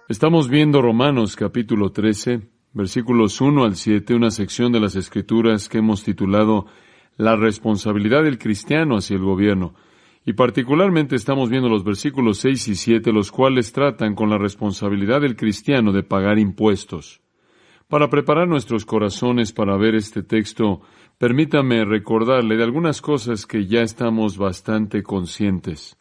Estamos viendo Romanos capítulo 13, versículos 1 al 7, una sección de las Escrituras que hemos titulado La responsabilidad del cristiano hacia el gobierno. Y particularmente estamos viendo los versículos 6 y 7, los cuales tratan con la responsabilidad del cristiano de pagar impuestos. Para preparar nuestros corazones para ver este texto, permítame recordarle de algunas cosas que ya estamos bastante conscientes.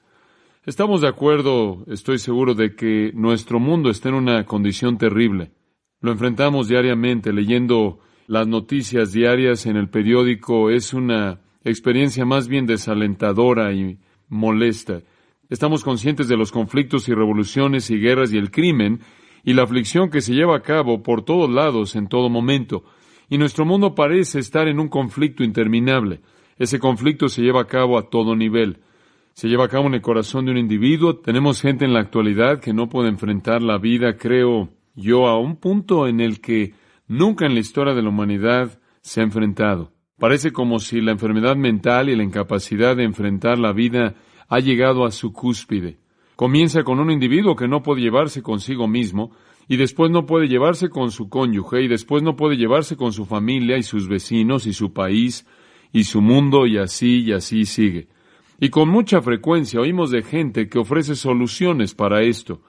Estamos de acuerdo, estoy seguro, de que nuestro mundo está en una condición terrible. Lo enfrentamos diariamente, leyendo las noticias diarias en el periódico. Es una experiencia más bien desalentadora y molesta. Estamos conscientes de los conflictos y revoluciones y guerras y el crimen y la aflicción que se lleva a cabo por todos lados en todo momento. Y nuestro mundo parece estar en un conflicto interminable. Ese conflicto se lleva a cabo a todo nivel. Se lleva a cabo en el corazón de un individuo. Tenemos gente en la actualidad que no puede enfrentar la vida, creo yo, a un punto en el que nunca en la historia de la humanidad se ha enfrentado. Parece como si la enfermedad mental y la incapacidad de enfrentar la vida ha llegado a su cúspide. Comienza con un individuo que no puede llevarse consigo mismo, y después no puede llevarse con su cónyuge, y después no puede llevarse con su familia y sus vecinos y su país y su mundo, y así sigue. Y con mucha frecuencia oímos de gente que ofrece soluciones para esto,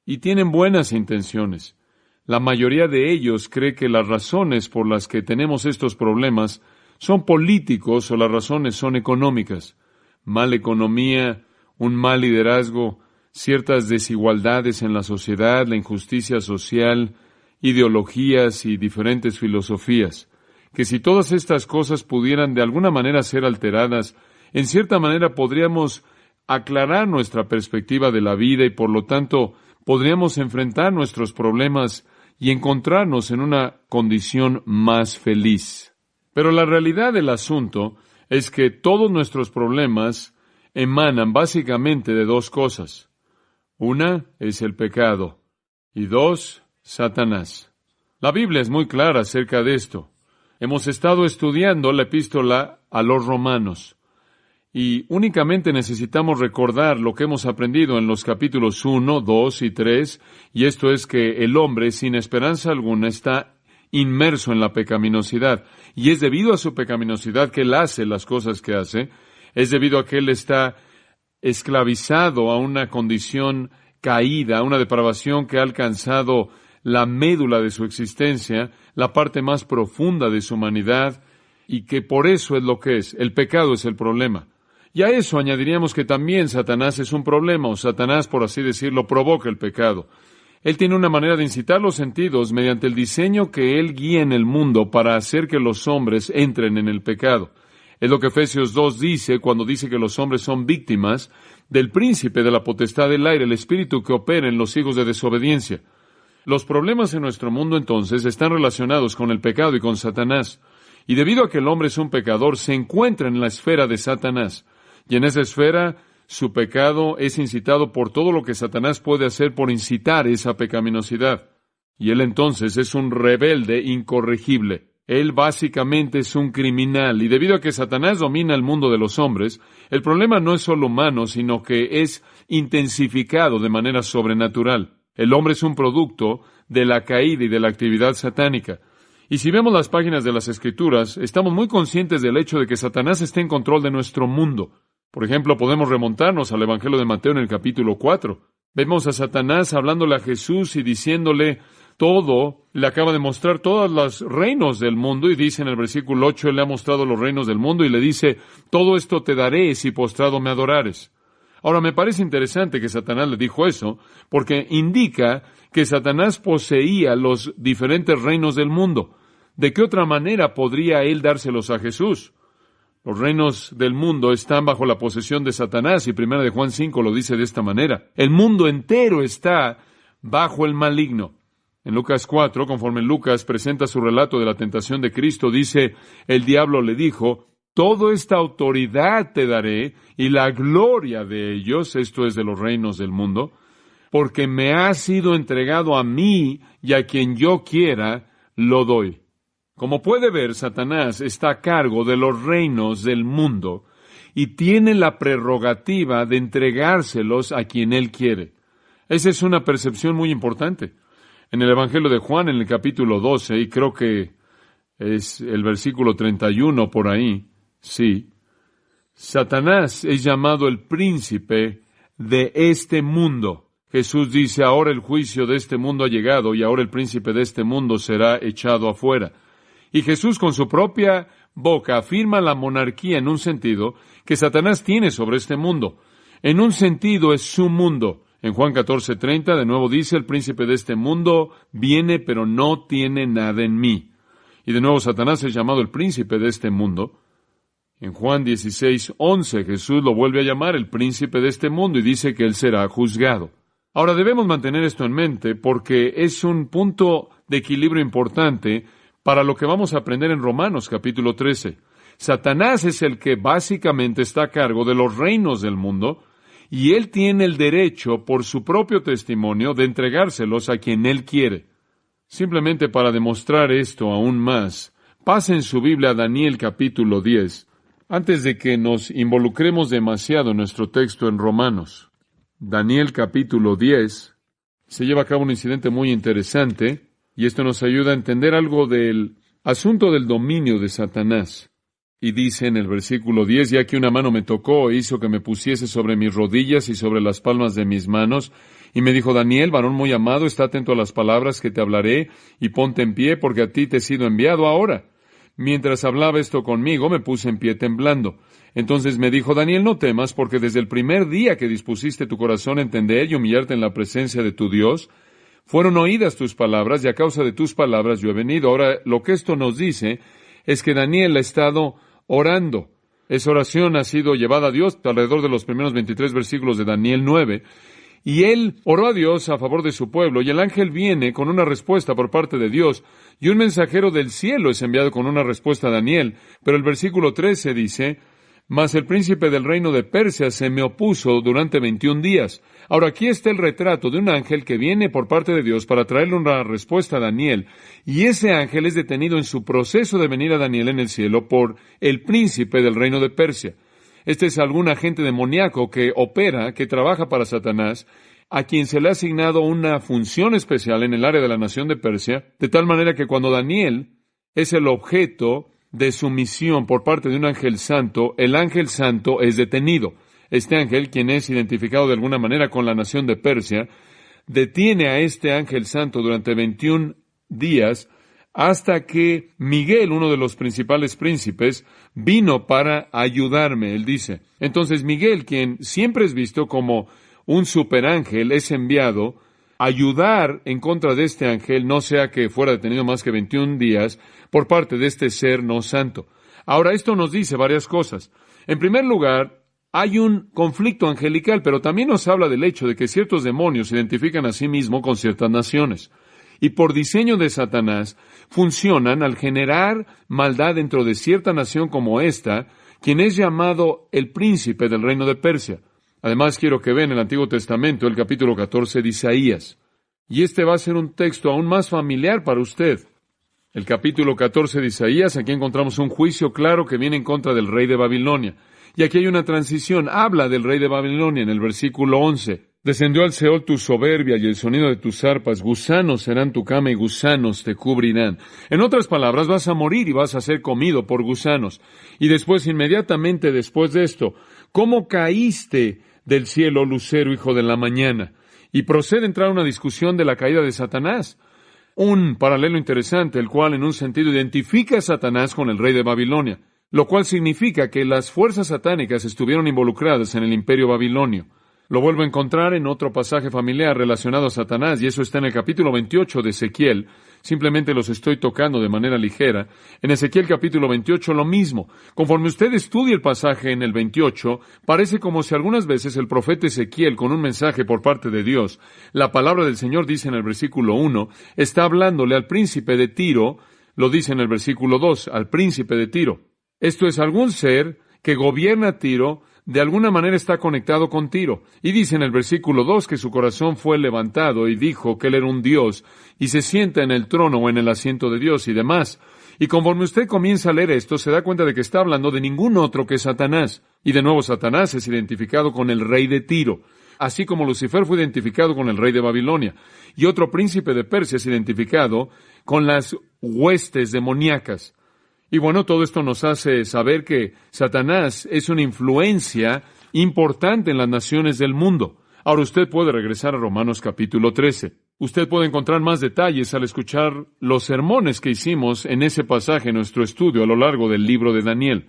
y tienen buenas intenciones. La mayoría de ellos cree que las razones por las que tenemos estos problemas son políticos o las razones son económicas. Mala economía, un mal liderazgo, ciertas desigualdades en la sociedad, la injusticia social, ideologías y diferentes filosofías. Que si todas estas cosas pudieran de alguna manera ser alteradas, en cierta manera podríamos aclarar nuestra perspectiva de la vida y por lo tanto podríamos enfrentar nuestros problemas y encontrarnos en una condición más feliz. Pero la realidad del asunto es que todos nuestros problemas emanan básicamente de dos cosas. Una es el pecado y dos, Satanás. La Biblia es muy clara acerca de esto. Hemos estado estudiando la epístola a los Romanos. Y únicamente necesitamos recordar lo que hemos aprendido en los capítulos 1, 2 y 3, y esto es que el hombre sin esperanza alguna está inmerso en la pecaminosidad, y es debido a su pecaminosidad que él hace las cosas que hace, es debido a que él está esclavizado a una condición caída, a una depravación que ha alcanzado la médula de su existencia, la parte más profunda de su humanidad, y que por eso es lo que es. El pecado es el problema. Y a eso añadiríamos que también Satanás es un problema, o Satanás, por así decirlo, provoca el pecado. Él tiene una manera de incitar los sentidos mediante el diseño que él guía en el mundo para hacer que los hombres entren en el pecado. Es lo que Efesios 2 dice cuando dice que los hombres son víctimas del príncipe de la potestad del aire, el espíritu que opera en los hijos de desobediencia. Los problemas en nuestro mundo entonces están relacionados con el pecado y con Satanás. Y debido a que el hombre es un pecador, se encuentra en la esfera de Satanás. Y en esa esfera, su pecado es incitado por todo lo que Satanás puede hacer por incitar esa pecaminosidad. Y él entonces es un rebelde incorregible. Él básicamente es un criminal. Y debido a que Satanás domina el mundo de los hombres, el problema no es solo humano, sino que es intensificado de manera sobrenatural. El hombre es un producto de la caída y de la actividad satánica. Y si vemos las páginas de las Escrituras, estamos muy conscientes del hecho de que Satanás está en control de nuestro mundo. Por ejemplo, podemos remontarnos al Evangelio de Mateo en el capítulo 4. Vemos a Satanás hablándole a Jesús y diciéndole todo, le acaba de mostrar todos los reinos del mundo, y dice en el versículo 8, él le ha mostrado los reinos del mundo, y le dice, todo esto te daré si postrado me adorares. Ahora, me parece interesante que Satanás le dijo eso, porque indica que Satanás poseía los diferentes reinos del mundo. ¿De qué otra manera podría él dárselos a Jesús? Los reinos del mundo están bajo la posesión de Satanás, y 1 de Juan 5 lo dice de esta manera. El mundo entero está bajo el maligno. En Lucas 4, conforme Lucas presenta su relato de la tentación de Cristo, dice, el diablo le dijo, toda esta autoridad te daré, y la gloria de ellos, esto es de los reinos del mundo, porque me ha sido entregado a mí, y a quien yo quiera, lo doy. Como puede ver, Satanás está a cargo de los reinos del mundo y tiene la prerrogativa de entregárselos a quien él quiere. Esa es una percepción muy importante. En el Evangelio de Juan, en el capítulo 12, y creo que es el versículo 31 por ahí, sí, Satanás es llamado el príncipe de este mundo. Jesús dice, ahora el juicio de este mundo ha llegado y ahora el príncipe de este mundo será echado afuera. Y Jesús con su propia boca afirma la monarquía en un sentido que Satanás tiene sobre este mundo. En un sentido es su mundo. En Juan 14:30 de nuevo dice, el príncipe de este mundo viene pero no tiene nada en mí. Y de nuevo Satanás es llamado el príncipe de este mundo. En Juan 16:11 Jesús lo vuelve a llamar el príncipe de este mundo y dice que él será juzgado. Ahora debemos mantener esto en mente porque es un punto de equilibrio importante para lo que vamos a aprender en Romanos capítulo 13. Satanás es el que básicamente está a cargo de los reinos del mundo y él tiene el derecho por su propio testimonio de entregárselos a quien él quiere. Simplemente para demostrar esto aún más, pasen su Biblia a Daniel capítulo 10, antes de que nos involucremos demasiado en nuestro texto en Romanos. Daniel capítulo 10, se lleva a cabo un incidente muy interesante, y esto nos ayuda a entender algo del asunto del dominio de Satanás. Y dice en el versículo 10, ya que una mano me tocó e hizo que me pusiese sobre mis rodillas y sobre las palmas de mis manos, y me dijo, Daniel, varón muy amado, está atento a las palabras que te hablaré, y ponte en pie, porque a ti te he sido enviado ahora. Mientras hablaba esto conmigo, me puse en pie temblando. Entonces me dijo, Daniel, no temas, porque desde el primer día que dispusiste tu corazón a entender y humillarte en la presencia de tu Dios, fueron oídas tus palabras, y a causa de tus palabras yo he venido. Ahora, lo que esto nos dice es que Daniel ha estado orando. Esa oración ha sido llevada a Dios alrededor de los primeros 23 versículos de Daniel 9, y él oró a Dios a favor de su pueblo, y el ángel viene con una respuesta por parte de Dios, y un mensajero del cielo es enviado con una respuesta a Daniel. Pero el versículo 13 dice, mas el príncipe del reino de Persia se me opuso durante 21 días. Ahora aquí está el retrato de un ángel que viene por parte de Dios para traerle una respuesta a Daniel, y ese ángel es detenido en su proceso de venir a Daniel en el cielo por el príncipe del reino de Persia. Este es algún agente demoníaco que opera, que trabaja para Satanás, a quien se le ha asignado una función especial en el área de la nación de Persia, de tal manera que cuando Daniel es el objeto de su misión por parte de un ángel santo, el ángel santo es detenido. Este ángel, quien es identificado de alguna manera con la nación de Persia, detiene a este ángel santo durante 21 días hasta que Miguel, uno de los principales príncipes, vino para ayudarme, él dice. Entonces Miguel, quien siempre es visto como un superángel, es enviado a ayudar en contra de este ángel, no sea que fuera detenido más que 21 días, por parte de este ser no santo. Ahora, esto nos dice varias cosas. En primer lugar, hay un conflicto angelical, pero también nos habla del hecho de que ciertos demonios se identifican a sí mismos con ciertas naciones. Y por diseño de Satanás, funcionan al generar maldad dentro de cierta nación como esta, quien es llamado el príncipe del reino de Persia. Además, quiero que vean el Antiguo Testamento, el capítulo 14 de Isaías. Y este va a ser un texto aún más familiar para usted. El capítulo 14 de Isaías, aquí encontramos un juicio claro que viene en contra del rey de Babilonia. Y aquí hay una transición. Habla del rey de Babilonia en el versículo 11. Descendió al Seol tu soberbia y el sonido de tus arpas. Gusanos serán tu cama y gusanos te cubrirán. En otras palabras, vas a morir y vas a ser comido por gusanos. Y después, inmediatamente después de esto, ¿cómo caíste del cielo, lucero, hijo de la mañana? Y procede a entrar una discusión de la caída de Satanás. Un paralelo interesante, el cual en un sentido identifica a Satanás con el rey de Babilonia, lo cual significa que las fuerzas satánicas estuvieron involucradas en el imperio babilonio. Lo vuelvo a encontrar en otro pasaje familiar relacionado a Satanás, y eso está en el capítulo 28 de Ezequiel. Simplemente los estoy tocando de manera ligera. En Ezequiel capítulo 28 lo mismo. Conforme usted estudia el pasaje en el 28, parece como si algunas veces el profeta Ezequiel, con un mensaje por parte de Dios, la palabra del Señor dice en el versículo 1, está hablándole al príncipe de Tiro, lo dice en el versículo 2, al príncipe de Tiro. Esto es algún ser que gobierna Tiro, de alguna manera está conectado con Tiro. Y dice en el versículo 2 que su corazón fue levantado y dijo que él era un Dios y se sienta en el trono o en el asiento de Dios y demás. Y conforme usted comienza a leer esto, se da cuenta de que está hablando de ningún otro que Satanás. Y de nuevo Satanás es identificado con el rey de Tiro. así como Lucifer fue identificado con el rey de Babilonia, y otro príncipe de Persia es identificado con las huestes demoníacas. Y bueno, todo esto nos hace saber que Satanás es una influencia importante en las naciones del mundo. Ahora usted puede regresar a Romanos capítulo 13. Usted puede encontrar más detalles al escuchar los sermones que hicimos en ese pasaje en nuestro estudio a lo largo del libro de Daniel.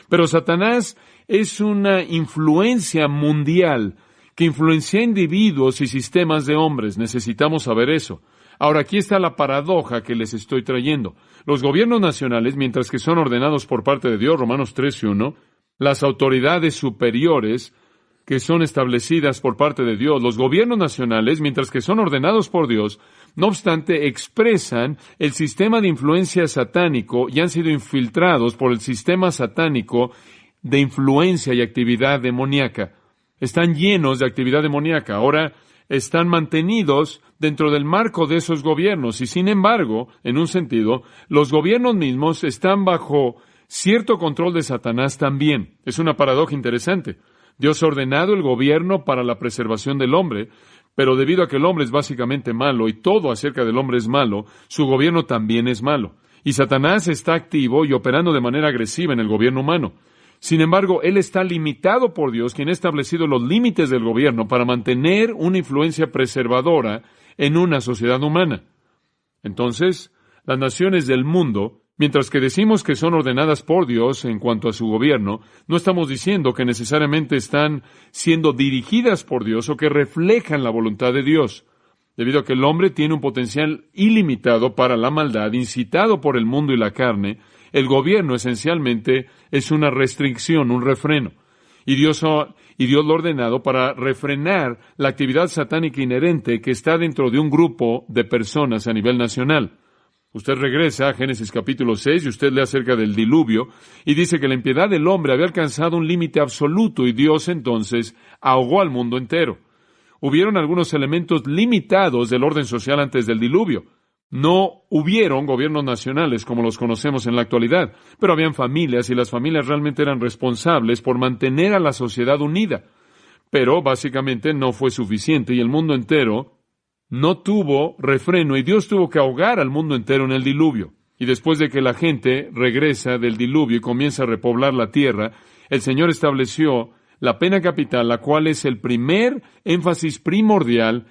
Pero Satanás es una influencia mundial que influencia individuos y sistemas de hombres. Necesitamos saber eso. Ahora, aquí está la paradoja que les estoy trayendo. Los gobiernos nacionales, mientras que son ordenados por parte de Dios, Romanos 13:1, las autoridades superiores que son establecidas por parte de Dios, los gobiernos nacionales, mientras que son ordenados por Dios, no obstante, expresan el sistema de influencia satánico y han sido infiltrados por el sistema satánico de influencia y actividad demoníaca. Están llenos de actividad demoníaca. Ahora están mantenidos dentro del marco de esos gobiernos y, sin embargo, en un sentido, los gobiernos mismos están bajo cierto control de Satanás también. Es una paradoja interesante. Dios ha ordenado el gobierno para la preservación del hombre, pero debido a que el hombre es básicamente malo y todo acerca del hombre es malo, su gobierno también es malo. Y Satanás está activo y operando de manera agresiva en el gobierno humano. Sin embargo, él está limitado por Dios, quien ha establecido los límites del gobierno para mantener una influencia preservadora en una sociedad humana. Entonces, las naciones del mundo, mientras que decimos que son ordenadas por Dios en cuanto a su gobierno, no estamos diciendo que necesariamente están siendo dirigidas por Dios o que reflejan la voluntad de Dios, debido a que el hombre tiene un potencial ilimitado para la maldad, incitado por el mundo y la carne. El gobierno esencialmente es una restricción, un refreno. Y Dios lo ha ordenado para refrenar la actividad satánica inherente que está dentro de un grupo de personas a nivel nacional. Usted regresa a Génesis capítulo 6 y usted lee acerca del diluvio y dice que la impiedad del hombre había alcanzado un límite absoluto y Dios entonces ahogó al mundo entero. Hubieron algunos elementos limitados del orden social antes del diluvio. No hubieron gobiernos nacionales como los conocemos en la actualidad, pero habían familias y las familias realmente eran responsables por mantener a la sociedad unida. Pero básicamente no fue suficiente y el mundo entero no tuvo refreno y Dios tuvo que ahogar al mundo entero en el diluvio. Y después de que la gente regresa del diluvio y comienza a repoblar la tierra, el Señor estableció la pena capital, la cual es el primer énfasis primordial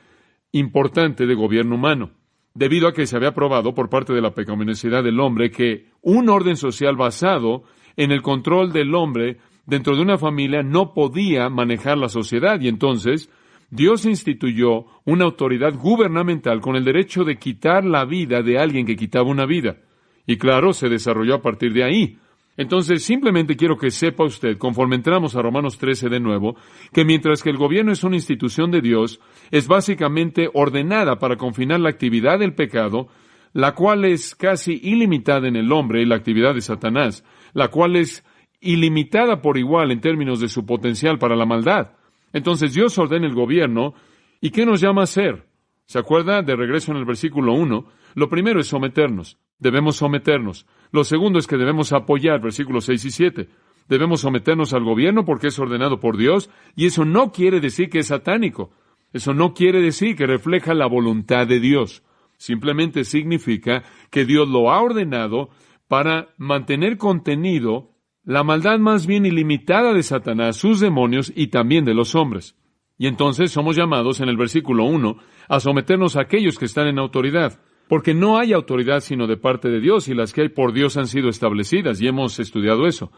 importante de gobierno humano, debido a que se había probado por parte de la pecaminosidad del hombre que un orden social basado en el control del hombre dentro de una familia no podía manejar la sociedad y entonces Dios instituyó una autoridad gubernamental con el derecho de quitar la vida de alguien que quitaba una vida. Y claro, se desarrolló a partir de ahí. Entonces, simplemente quiero que sepa usted, conforme entramos a Romanos 13 de nuevo, que mientras que el gobierno es una institución de Dios, es básicamente ordenada para confinar la actividad del pecado, la cual es casi ilimitada en el hombre, y la actividad de Satanás, la cual es ilimitada por igual en términos de su potencial para la maldad. Entonces Dios ordena el gobierno, ¿y qué nos llama a hacer? ¿Se acuerda? De regreso en el versículo 1, lo primero es someternos. Debemos someternos. Lo segundo es que debemos apoyar, versículos 6 y 7. Debemos someternos al gobierno porque es ordenado por Dios, y eso no quiere decir que es satánico. Eso no quiere decir que refleja la voluntad de Dios. Simplemente significa que Dios lo ha ordenado para mantener contenido la maldad más bien ilimitada de Satanás, sus demonios y también de los hombres. Y entonces somos llamados en el versículo 1 a someternos a aquellos que están en autoridad, porque no hay autoridad sino de parte de Dios y las que hay por Dios han sido establecidas y hemos estudiado eso.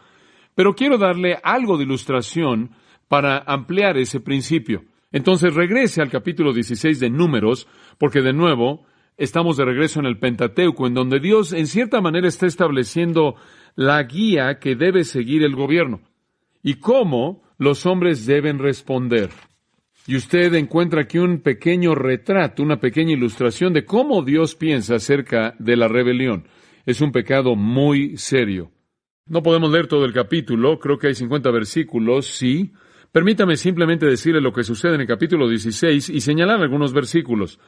Pero quiero darle algo de ilustración para ampliar ese principio. Entonces regrese al capítulo 16 de Números, porque de nuevo estamos de regreso en el Pentateuco, en donde Dios en cierta manera está estableciendo la guía que debe seguir el gobierno y cómo los hombres deben responder. Y usted encuentra aquí un pequeño retrato, una pequeña ilustración de cómo Dios piensa acerca de la rebelión. Es un pecado muy serio. No podemos leer todo el capítulo, creo que hay 50 versículos, sí. Permítame simplemente decirle lo que sucede en el capítulo 16 y señalar algunos versículos.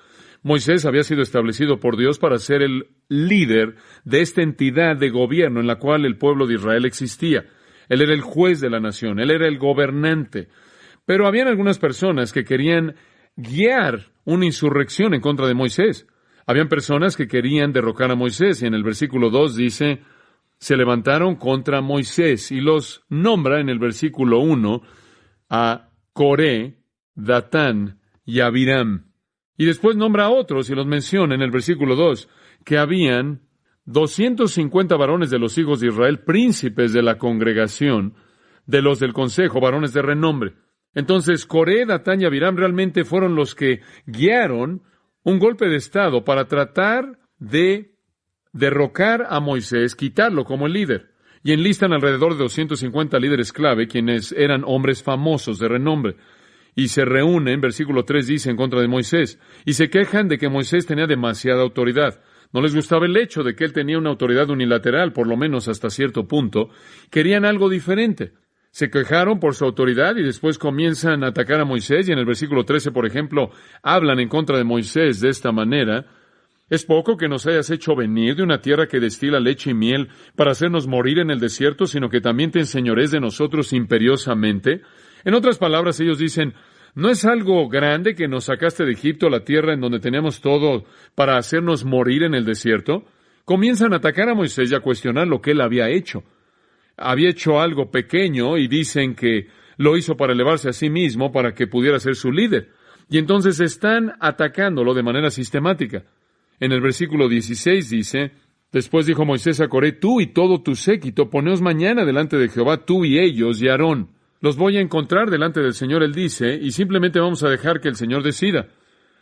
Moisés había sido establecido por Dios para ser el líder de esta entidad de gobierno en la cual el pueblo de Israel existía. Él era el juez de la nación, él era el gobernante. Pero habían algunas personas que querían guiar una insurrección en contra de Moisés. Habían personas que querían derrocar a Moisés, y en el versículo 2 dice, se levantaron contra Moisés, y los nombra en el versículo 1 a Coré, Datán y Abiram. Y después nombra a otros y los menciona en el versículo 2, que habían 250 varones de los hijos de Israel, príncipes de la congregación, de los del consejo, varones de renombre. Entonces, Coré, Datán y Abiram realmente fueron los que guiaron un golpe de estado para tratar de derrocar a Moisés, quitarlo como el líder. Y enlistan alrededor de 250 líderes clave, quienes eran hombres famosos de renombre. Y se reúnen, versículo 3 dice, en contra de Moisés, y se quejan de que Moisés tenía demasiada autoridad. No les gustaba el hecho de que él tenía una autoridad unilateral, por lo menos hasta cierto punto. Querían algo diferente. Se quejaron por su autoridad y después comienzan a atacar a Moisés, y en el versículo 13, por ejemplo, hablan en contra de Moisés de esta manera: ¿es poco que nos hayas hecho venir de una tierra que destila leche y miel para hacernos morir en el desierto, sino que también te enseñorees de nosotros imperiosamente? En otras palabras, ellos dicen, ¿no es algo grande que nos sacaste de Egipto, la tierra en donde teníamos todo, para hacernos morir en el desierto? Comienzan a atacar a Moisés y a cuestionar lo que él había hecho. Había hecho algo pequeño y dicen que lo hizo para elevarse a sí mismo, para que pudiera ser su líder. Y entonces están atacándolo de manera sistemática. En el versículo 16 dice, después dijo Moisés a Coré, tú y todo tu séquito, poneos mañana delante de Jehová, tú y ellos y Aarón. Los voy a encontrar delante del Señor, él dice, y simplemente vamos a dejar que el Señor decida.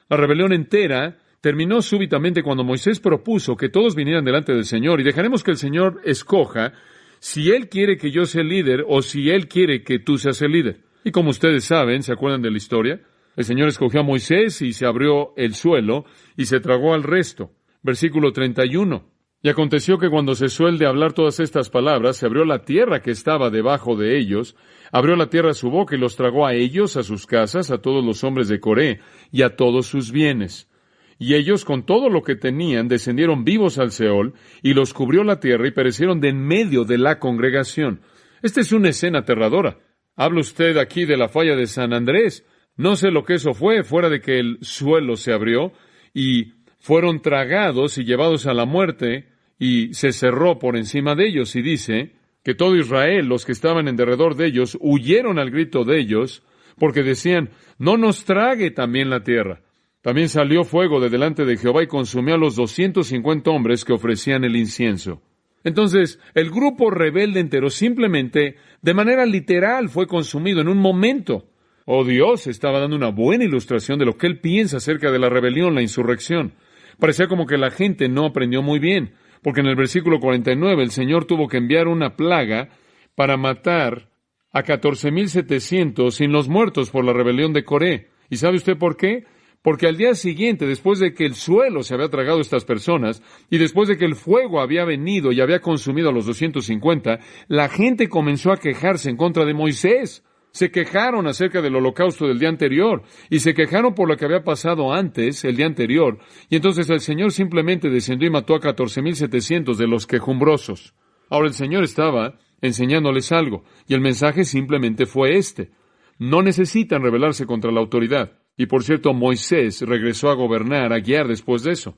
La rebelión entera terminó súbitamente cuando Moisés propuso que todos vinieran delante del Señor, y dejaremos que el Señor escoja si Él quiere que yo sea el líder o si Él quiere que tú seas el líder. Y como ustedes saben, ¿se acuerdan de la historia? El Señor escogió a Moisés y se abrió el suelo y se tragó al resto. Versículo 31. Y aconteció que cuando cesó él de hablar todas estas palabras, se abrió la tierra que estaba debajo de ellos, abrió la tierra su boca y los tragó a ellos, a sus casas, a todos los hombres de Coré y a todos sus bienes. Y ellos, con todo lo que tenían, descendieron vivos al Seol, y los cubrió la tierra y perecieron de en medio de la congregación. Esta es una escena aterradora. Habla usted aquí de la falla de San Andrés. No sé lo que eso fue, fuera de que el suelo se abrió y fueron tragados y llevados a la muerte, y se cerró por encima de ellos, y dice que todo Israel, los que estaban en derredor de ellos, huyeron al grito de ellos, porque decían, no nos trague también la tierra. También salió fuego de delante de Jehová y consumió a los 250 hombres que ofrecían el incienso. Entonces, el grupo rebelde entero simplemente, de manera literal, fue consumido en un momento. Oh, Dios estaba dando una buena ilustración de lo que Él piensa acerca de la rebelión, la insurrección. Parecía como que la gente no aprendió muy bien, porque en el versículo 49 el Señor tuvo que enviar una plaga para matar a 14,700 sin los muertos por la rebelión de Coré. ¿Y sabe usted por qué? Porque al día siguiente, después de que el suelo se había tragado a estas personas, y después de que el fuego había venido y había consumido a los 250, la gente comenzó a quejarse en contra de Moisés. Se quejaron acerca del holocausto del día anterior, y se quejaron por lo que había pasado antes, el día anterior, y entonces el Señor simplemente descendió y mató a 14,700 de los quejumbrosos. Ahora el Señor estaba enseñándoles algo, y el mensaje simplemente fue este: no necesitan rebelarse contra la autoridad. Y por cierto, Moisés regresó a gobernar, a guiar después de eso.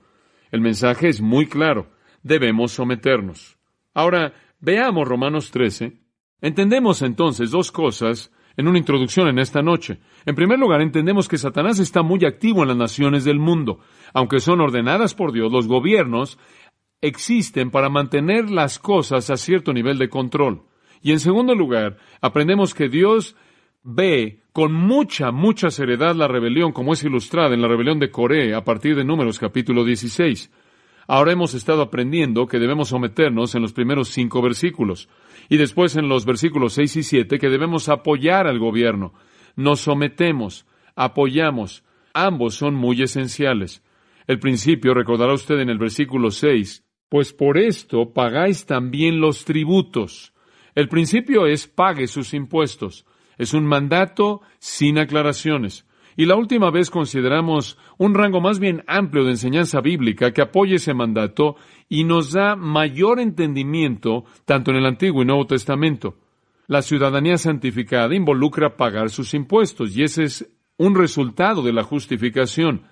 El mensaje es muy claro: debemos someternos. Ahora, veamos Romanos 13. Entendemos entonces dos cosas en una introducción en esta noche. En primer lugar, entendemos que Satanás está muy activo en las naciones del mundo. Aunque son ordenadas por Dios, los gobiernos existen para mantener las cosas a cierto nivel de control. Y en segundo lugar, aprendemos que Dios ve con mucha seriedad la rebelión, como es ilustrada en la rebelión de Coré a partir de Números capítulo 16. Ahora hemos estado aprendiendo que debemos someternos en los primeros 5 versículos, y después en los versículos 6 y 7 que debemos apoyar al gobierno. Nos sometemos, apoyamos. Ambos son muy esenciales. El principio, recordará usted en el versículo 6, pues por esto pagáis también los tributos. El principio es pague sus impuestos. Es un mandato sin aclaraciones. Y la última vez consideramos un rango más bien amplio de enseñanza bíblica que apoya ese mandato y nos da mayor entendimiento tanto en el Antiguo y Nuevo Testamento. la ciudadanía santificada involucra pagar sus impuestos, y ese es un resultado de la justificación.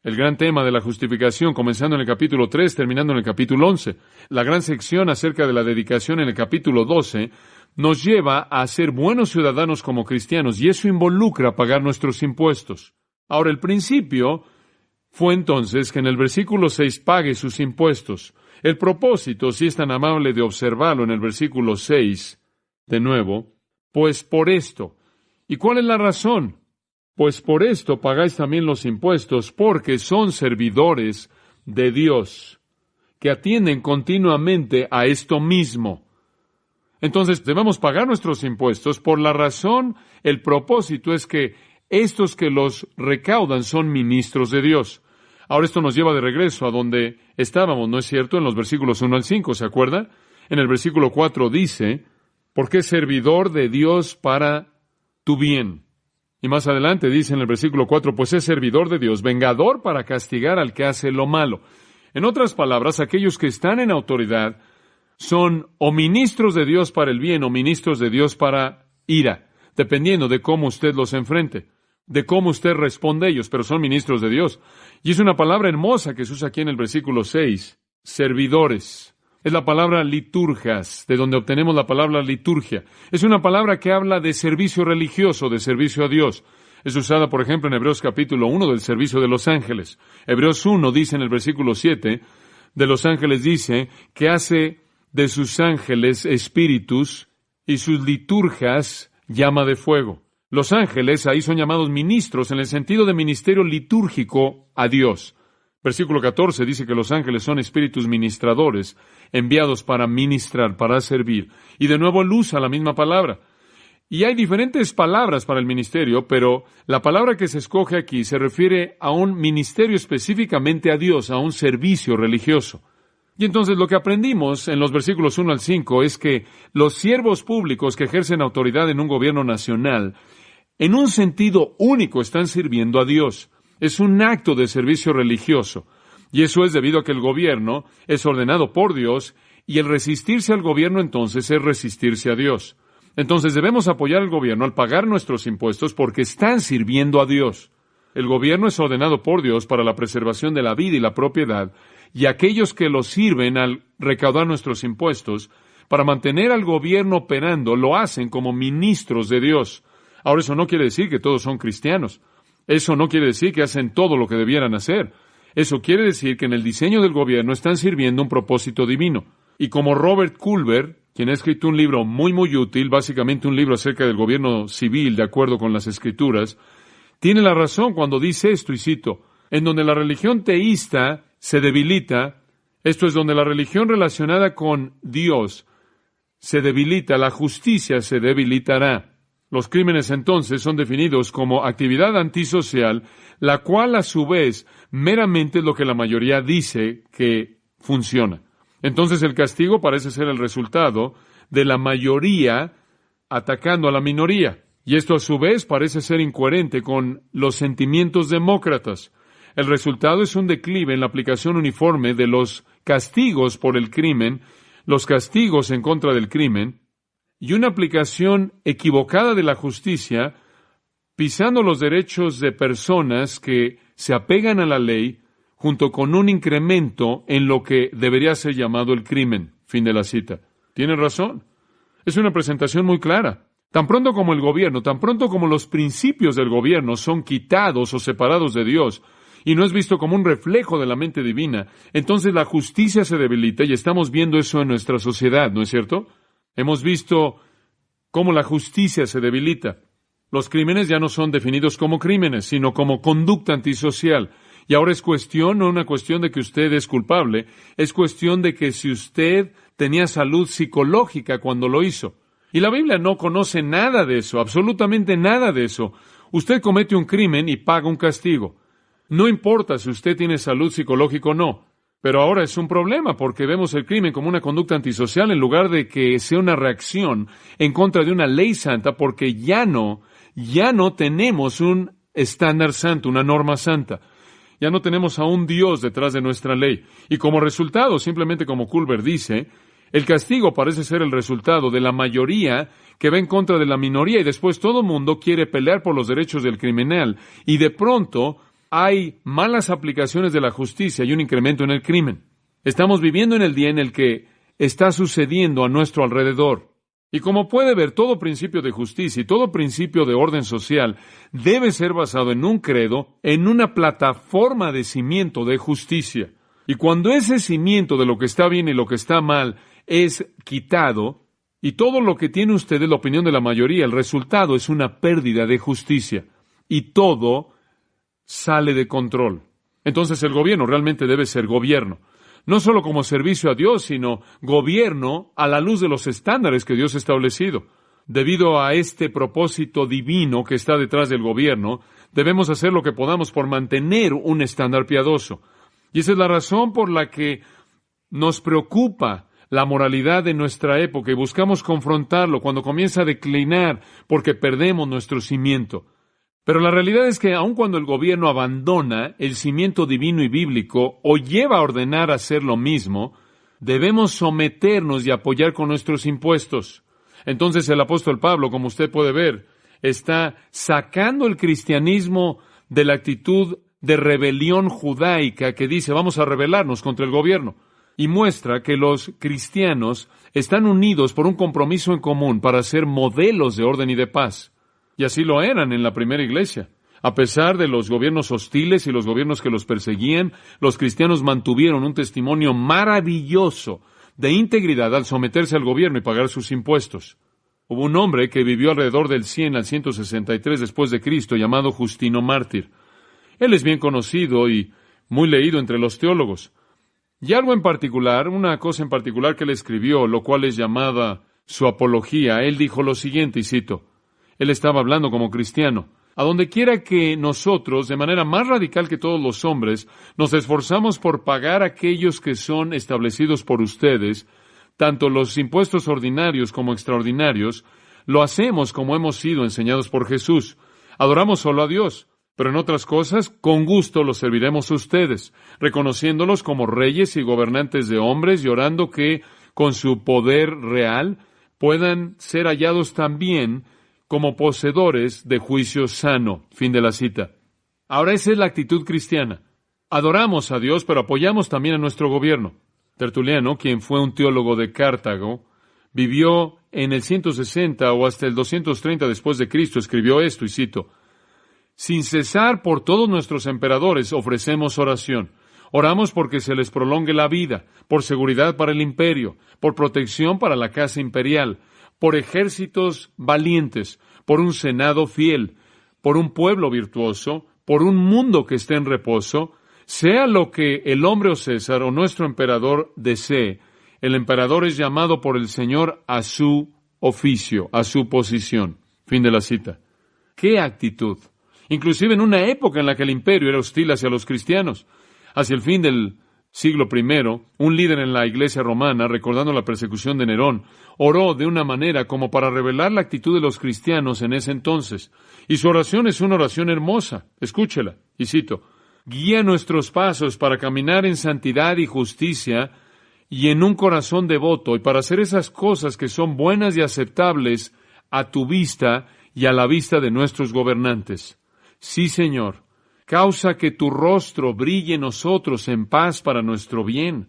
El gran tema de la justificación, comenzando en el capítulo 3, terminando en el capítulo 11. La gran sección acerca de la dedicación en el capítulo 12 nos lleva a ser buenos ciudadanos como cristianos, y eso involucra pagar nuestros impuestos. Ahora, el principio fue entonces que en el versículo 6 pague sus impuestos. El propósito, si es tan amable de observarlo en el versículo 6, de nuevo, pues por esto. ¿Y cuál es la razón? Pues por esto pagáis también los impuestos, porque son servidores de Dios, que atienden continuamente a esto mismo. Entonces, debemos pagar nuestros impuestos por la razón, el propósito es que estos que los recaudan son ministros de Dios. Ahora esto nos lleva de regreso a donde estábamos, ¿no es cierto? En los versículos 1 al 5, ¿se acuerda? En el versículo 4 dice, porque es servidor de Dios para tu bien. Y más adelante dice en el versículo 4, pues es servidor de Dios, vengador para castigar al que hace lo malo. En otras palabras, aquellos que están en autoridad son o ministros de Dios para el bien o ministros de Dios para ira, dependiendo de cómo usted los enfrente, de cómo usted responde a ellos, pero son ministros de Dios. Y es una palabra hermosa que se usa aquí en el versículo 6, servidores. Es la palabra liturgas, de donde obtenemos la palabra liturgia. Es una palabra que habla de servicio religioso, de servicio a Dios. Es usada, por ejemplo, en Hebreos capítulo 1 del servicio de los ángeles. Hebreos 1 dice en el versículo 7, de los ángeles dice que hace de sus ángeles espíritus y sus liturgas llama de fuego. Los ángeles ahí son llamados ministros en el sentido de ministerio litúrgico a Dios. Versículo 14 dice que los ángeles son espíritus ministradores, enviados para ministrar, para servir. Y de nuevo él usa la misma palabra. Y hay diferentes palabras para el ministerio, pero la palabra que se escoge aquí se refiere a un ministerio específicamente a Dios, a un servicio religioso. Y entonces lo que aprendimos en los versículos 1 al 5 es que los siervos públicos que ejercen autoridad en un gobierno nacional, en un sentido único están sirviendo a Dios. Es un acto de servicio religioso, y eso es debido a que el gobierno es ordenado por Dios, y el resistirse al gobierno entonces es resistirse a Dios. Entonces debemos apoyar al gobierno al pagar nuestros impuestos porque están sirviendo a Dios. El gobierno es ordenado por Dios para la preservación de la vida y la propiedad, y aquellos que lo sirven al recaudar nuestros impuestos, para mantener al gobierno operando, lo hacen como ministros de Dios. Ahora, eso no quiere decir que todos son cristianos. Eso no quiere decir que hacen todo lo que debieran hacer. Eso quiere decir que en el diseño del gobierno están sirviendo un propósito divino. Y como Robert Culver, quien ha escrito un libro muy útil, básicamente un libro acerca del gobierno civil de acuerdo con las Escrituras, tiene la razón cuando dice esto, y cito, en donde la religión teísta se debilita, esto es donde la religión relacionada con Dios se debilita, la justicia se debilitará. Los crímenes entonces son definidos como actividad antisocial, la cual a su vez meramente es lo que la mayoría dice que funciona. Entonces el castigo parece ser el resultado de la mayoría atacando a la minoría. Y esto a su vez parece ser incoherente con los sentimientos demócratas. El resultado es un declive en la aplicación uniforme de los castigos por el crimen, los castigos en contra del crimen, y una aplicación equivocada de la justicia, pisando los derechos de personas que se apegan a la ley, junto con un incremento en lo que debería ser llamado el crimen. Fin de la cita. Tiene razón. Es una presentación muy clara. Tan pronto como el gobierno, tan pronto como los principios del gobierno son quitados o separados de Dios, y no es visto como un reflejo de la mente divina, entonces la justicia se debilita, y estamos viendo eso en nuestra sociedad, ¿no es cierto? Hemos visto cómo la justicia se debilita. Los crímenes ya no son definidos como crímenes, sino como conducta antisocial. Y ahora es cuestión, no una cuestión de que usted es culpable, es cuestión de que si usted tenía salud psicológica cuando lo hizo. Y la Biblia no conoce nada de eso, absolutamente nada de eso. Usted comete un crimen y paga un castigo. No importa si usted tiene salud psicológica o no. Pero ahora es un problema porque vemos el crimen como una conducta antisocial en lugar de que sea una reacción en contra de una ley santa, porque ya no tenemos un estándar santo, una norma santa. Ya no tenemos a un Dios detrás de nuestra ley. Y como resultado, simplemente como Culver dice, El castigo parece ser el resultado de la mayoría que va en contra de la minoría, y después todo el mundo quiere pelear por los derechos del criminal, y de pronto hay malas aplicaciones de la justicia y un incremento en el crimen. Estamos viviendo en el día en el que está sucediendo a nuestro alrededor. Y como puede ver, todo principio de justicia y todo principio de orden social debe ser basado en un credo, en una plataforma de cimiento de justicia. Y cuando ese cimiento de lo que está bien y lo que está mal es quitado, y todo lo que tiene usted es la opinión de la mayoría, el resultado es una pérdida de justicia. Y todo sale de control. Entonces el gobierno realmente debe ser gobierno. No solo como servicio a Dios, sino gobierno a la luz de los estándares que Dios ha establecido. Debido a este propósito divino que está detrás del gobierno, debemos hacer lo que podamos por mantener un estándar piadoso. Y esa es la razón por la que nos preocupa la moralidad de nuestra época y buscamos confrontarlo cuando comienza a declinar porque perdemos nuestro cimiento. Pero la realidad es que aun cuando el gobierno abandona el cimiento divino y bíblico o lleva a ordenar hacer lo mismo, debemos someternos y apoyar con nuestros impuestos. Entonces el apóstol Pablo, como usted puede ver, está sacando el cristianismo de la actitud de rebelión judaica que dice vamos a rebelarnos contra el gobierno, y muestra que los cristianos están unidos por un compromiso en común para ser modelos de orden y de paz. Y así lo eran en la primera iglesia. A pesar de los gobiernos hostiles y los gobiernos que los perseguían, los cristianos mantuvieron un testimonio maravilloso de integridad al someterse al gobierno y pagar sus impuestos. Hubo un hombre que vivió alrededor del 100 al 163 después de Cristo, llamado Justino Mártir. Él es bien conocido y muy leído entre los teólogos. Y algo en particular, una cosa en particular que él escribió, lo cual es llamada su apología, él dijo lo siguiente, y cito, él estaba hablando como cristiano: a donde quiera que nosotros, de manera más radical que todos los hombres, nos esforzamos por pagar a aquellos que son establecidos por ustedes, tanto los impuestos ordinarios como extraordinarios, lo hacemos como hemos sido enseñados por Jesús. Adoramos solo a Dios, pero en otras cosas, con gusto los serviremos a ustedes, reconociéndolos como reyes y gobernantes de hombres y orando que, con su poder real, puedan ser hallados también como poseedores de juicio sano. Fin de la cita. Ahora esa es la actitud cristiana. Adoramos a Dios, pero apoyamos también a nuestro gobierno. Tertuliano, quien fue un teólogo de Cartago, vivió en el 160 o hasta el 230 después de Cristo, escribió esto, y cito, sin cesar por todos nuestros emperadores ofrecemos oración. Oramos porque se les prolongue la vida, por seguridad para el imperio, por protección para la casa imperial, por ejércitos valientes, por un senado fiel, por un pueblo virtuoso, por un mundo que esté en reposo, sea lo que el hombre o César o nuestro emperador desee. El emperador es llamado por el Señor a su oficio, a su posición. Fin de la cita. ¡Qué actitud! Inclusive en una época en la que el imperio era hostil hacia los cristianos. Hacia el fin del siglo I, un líder en la iglesia romana, recordando la persecución de Nerón, oró de una manera como para revelar la actitud de los cristianos en ese entonces. Y su oración es una oración hermosa. Escúchela. Y cito, guía nuestros pasos para caminar en santidad y justicia y en un corazón devoto y para hacer esas cosas que son buenas y aceptables a tu vista y a la vista de nuestros gobernantes. Sí, Señor. Causa que tu rostro brille en nosotros en paz para nuestro bien,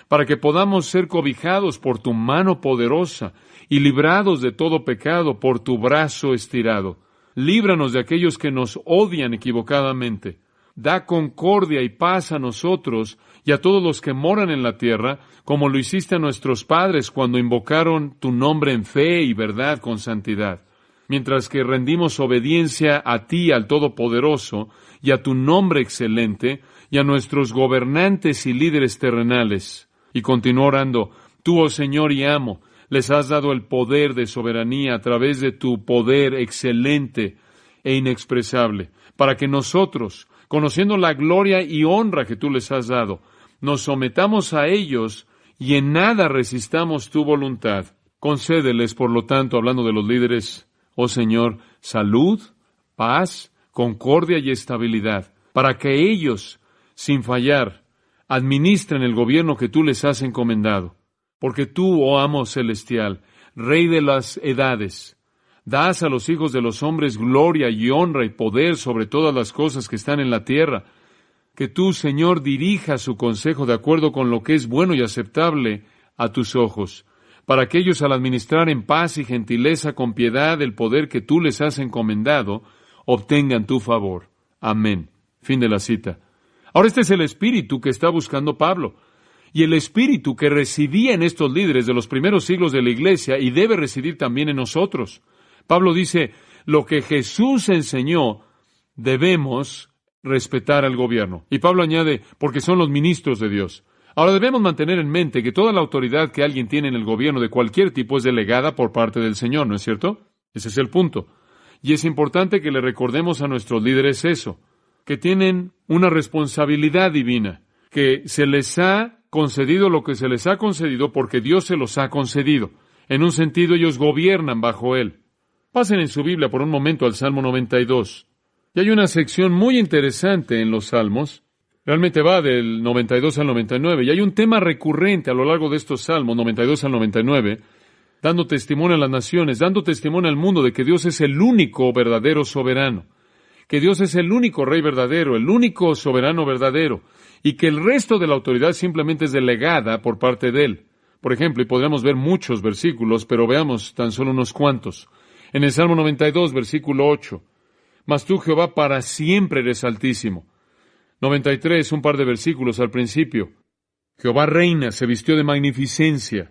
para que podamos ser cobijados por tu mano poderosa y librados de todo pecado por tu brazo estirado. Líbranos de aquellos que nos odian equivocadamente. Da concordia y paz a nosotros y a todos los que moran en la tierra, como lo hiciste a nuestros padres cuando invocaron tu nombre en fe y verdad con santidad. Mientras que rendimos obediencia a ti, al Todopoderoso, y a tu nombre excelente, y a nuestros gobernantes y líderes terrenales. Y continuó orando, tú, oh Señor y amo, les has dado el poder de soberanía a través de tu poder excelente e inexpresable, para que nosotros, conociendo la gloria y honra que tú les has dado, nos sometamos a ellos y en nada resistamos tu voluntad. Concédeles, por lo tanto, hablando de los líderes, oh Señor, salud, paz, concordia y estabilidad, para que ellos, sin fallar, administren el gobierno que tú les has encomendado. Porque tú, oh amo celestial, Rey de las edades, das a los hijos de los hombres gloria y honra y poder sobre todas las cosas que están en la tierra. Que tú, Señor, dirijas su consejo de acuerdo con lo que es bueno y aceptable a tus ojos, para que ellos, al administrar en paz y gentileza con piedad el poder que tú les has encomendado, obtengan tu favor. Amén. Fin de la cita. Ahora este es el espíritu que está buscando Pablo, y el espíritu que residía en estos líderes de los primeros siglos de la iglesia y debe residir también en nosotros. Pablo dice, lo que Jesús enseñó, debemos respetar al gobierno. Y Pablo añade, porque son los ministros de Dios. Ahora debemos mantener en mente que toda la autoridad que alguien tiene en el gobierno de cualquier tipo es delegada por parte del Señor, ¿no es cierto? Ese es el punto. Y es importante que le recordemos a nuestros líderes eso, que tienen una responsabilidad divina, que se les ha concedido lo que se les ha concedido porque Dios se los ha concedido. En un sentido, ellos gobiernan bajo Él. Pasen en su Biblia por un momento al Salmo 92. Y hay una sección muy interesante en los Salmos. Realmente va del 92 al 99. Y hay un tema recurrente a lo largo de estos Salmos, 92 al 99, dando testimonio a las naciones, dando testimonio al mundo de que Dios es el único verdadero soberano, que Dios es el único Rey verdadero, el único soberano verdadero, y que el resto de la autoridad simplemente es delegada por parte de Él. Por ejemplo, y podríamos ver muchos versículos, pero veamos tan solo unos cuantos. En el Salmo 92, versículo 8, mas tú, Jehová, para siempre eres altísimo. 93, un par de versículos al principio. Jehová reina, se vistió de magnificencia.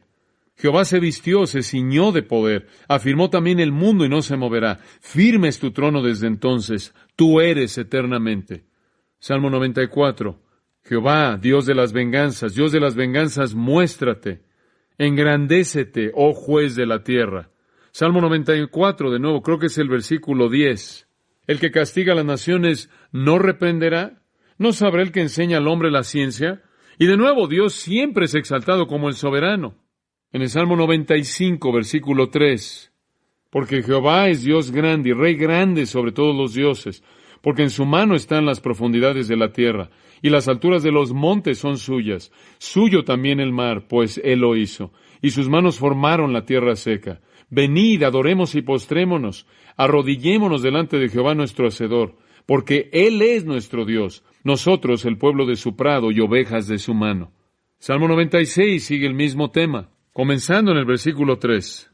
Jehová se vistió, se ciñó de poder. Afirmó también el mundo y no se moverá. Firme es tu trono desde entonces. Tú eres eternamente. Salmo 94. Jehová, Dios de las venganzas, muéstrate. Engrandécete, oh juez de la tierra. Salmo 94, de nuevo, creo que es el versículo 10. El que castiga a las naciones no reprenderá. ¿No sabrá el que enseña al hombre la ciencia? Y de nuevo, Dios siempre es exaltado como el soberano. En el Salmo 95, versículo 3. Porque Jehová es Dios grande y Rey grande sobre todos los dioses, porque en su mano están las profundidades de la tierra, y las alturas de los montes son suyas. Suyo también el mar, pues Él lo hizo, y sus manos formaron la tierra seca. Venid, adoremos y postrémonos, arrodillémonos delante de Jehová nuestro Hacedor, porque Él es nuestro Dios, nosotros el pueblo de su prado y ovejas de su mano. Salmo 96 sigue el mismo tema, comenzando en el versículo 3.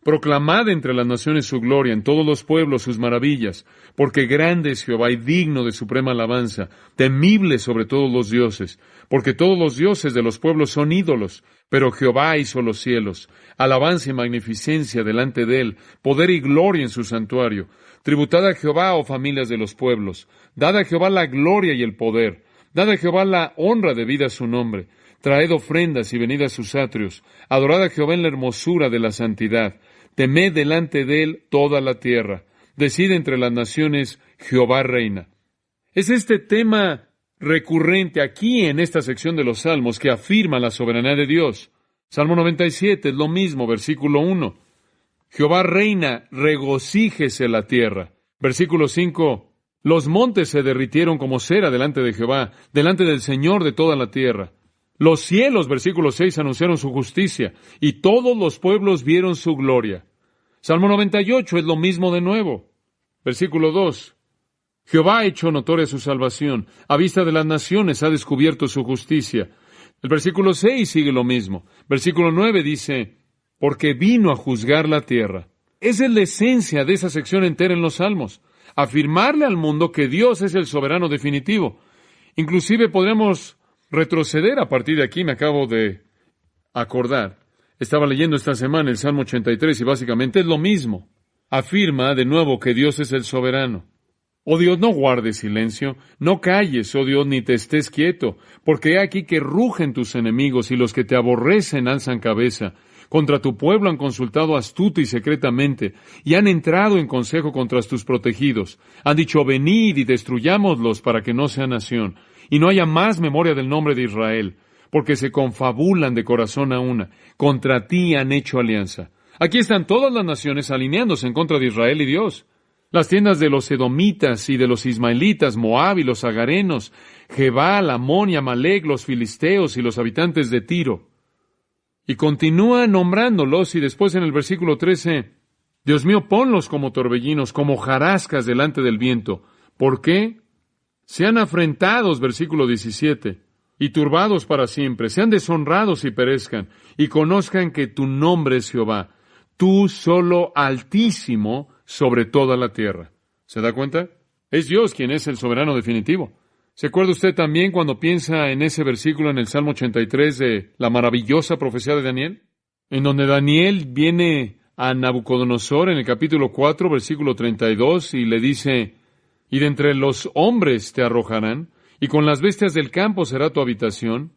Proclamad entre las naciones su gloria, en todos los pueblos sus maravillas, porque grande es Jehová y digno de suprema alabanza, temible sobre todos los dioses, porque todos los dioses de los pueblos son ídolos, pero Jehová hizo los cielos, alabanza y magnificencia delante de él, poder y gloria en su santuario. Tributad a Jehová, oh familias de los pueblos, dad a Jehová la gloria y el poder, dad a Jehová la honra debida a su nombre. Traed ofrendas y venid a sus atrios, adorad a Jehová en la hermosura de la santidad. Temed delante de él toda la tierra. Decid entre las naciones, Jehová reina. Es este tema recurrente aquí en esta sección de los Salmos que afirma la soberanía de Dios. Salmo 97 es lo mismo, versículo 1. Jehová reina, regocíjese la tierra. Versículo 5. Los montes se derritieron como cera delante de Jehová, delante del Señor de toda la tierra. Los cielos, versículo 6, anunciaron su justicia, y todos los pueblos vieron su gloria. Salmo 98 es lo mismo de nuevo. Versículo 2. Jehová ha hecho notoria su salvación, a vista de las naciones ha descubierto su justicia. El versículo 6 sigue lo mismo. Versículo 9 dice, porque vino a juzgar la tierra. Esa es la esencia de esa sección entera en los Salmos. Afirmarle al mundo que Dios es el soberano definitivo. Inclusive podríamos retroceder a partir de aquí, me acabo de acordar. Estaba leyendo esta semana el Salmo 83 y básicamente es lo mismo. Afirma de nuevo que Dios es el soberano. Oh Dios, no guardes silencio, no calles, oh Dios, ni te estés quieto, porque he aquí que rugen tus enemigos y los que te aborrecen alzan cabeza. Contra tu pueblo han consultado astuta y secretamente, y han entrado en consejo contra tus protegidos. Han dicho, venid y destruyámoslos para que no sea nación, y no haya más memoria del nombre de Israel, porque se confabulan de corazón a una. Contra ti han hecho alianza. Aquí están todas las naciones alineándose en contra de Israel y Dios. Las tiendas de los edomitas y de los ismaelitas, Moab y los agarenos, Gebal, Amón y Amalec, los filisteos y los habitantes de Tiro. Y continúa nombrándolos, y después en el versículo 13, Dios mío, ponlos como torbellinos, como hojarascas delante del viento. ¿Por qué? Sean afrentados, versículo 17, y turbados para siempre, sean deshonrados y perezcan, y conozcan que tu nombre es Jehová, tú solo Altísimo sobre toda la tierra. ¿Se da cuenta? Es Dios quien es el soberano definitivo. ¿Se acuerda usted también cuando piensa en ese versículo en el Salmo 83 de la maravillosa profecía de Daniel? En donde Daniel viene a Nabucodonosor en el capítulo 4, versículo 32, y le dice, y de entre los hombres te arrojarán, y con las bestias del campo será tu habitación,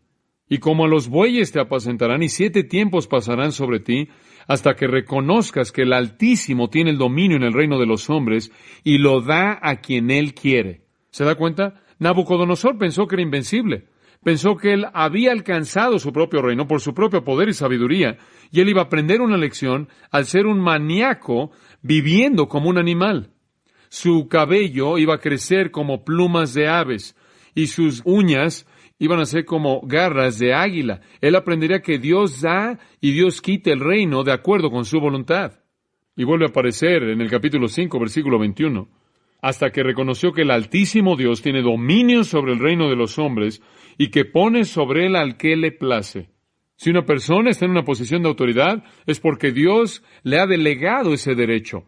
y como a los bueyes te apacentarán, y 7 tiempos pasarán sobre ti, hasta que reconozcas que el Altísimo tiene el dominio en el reino de los hombres, y lo da a quien Él quiere. ¿Se da cuenta? Nabucodonosor pensó que era invencible. Pensó que él había alcanzado su propio reino por su propio poder y sabiduría, y él iba a aprender una lección al ser un maníaco viviendo como un animal. Su cabello iba a crecer como plumas de aves, y sus uñas iban a ser como garras de águila. Él aprendería que Dios da y Dios quita el reino de acuerdo con su voluntad. Y vuelve a aparecer en el capítulo 5, versículo 21. Hasta que reconoció que el Altísimo Dios tiene dominio sobre el reino de los hombres y que pone sobre él al que le place. Si una persona está en una posición de autoridad, es porque Dios le ha delegado ese derecho.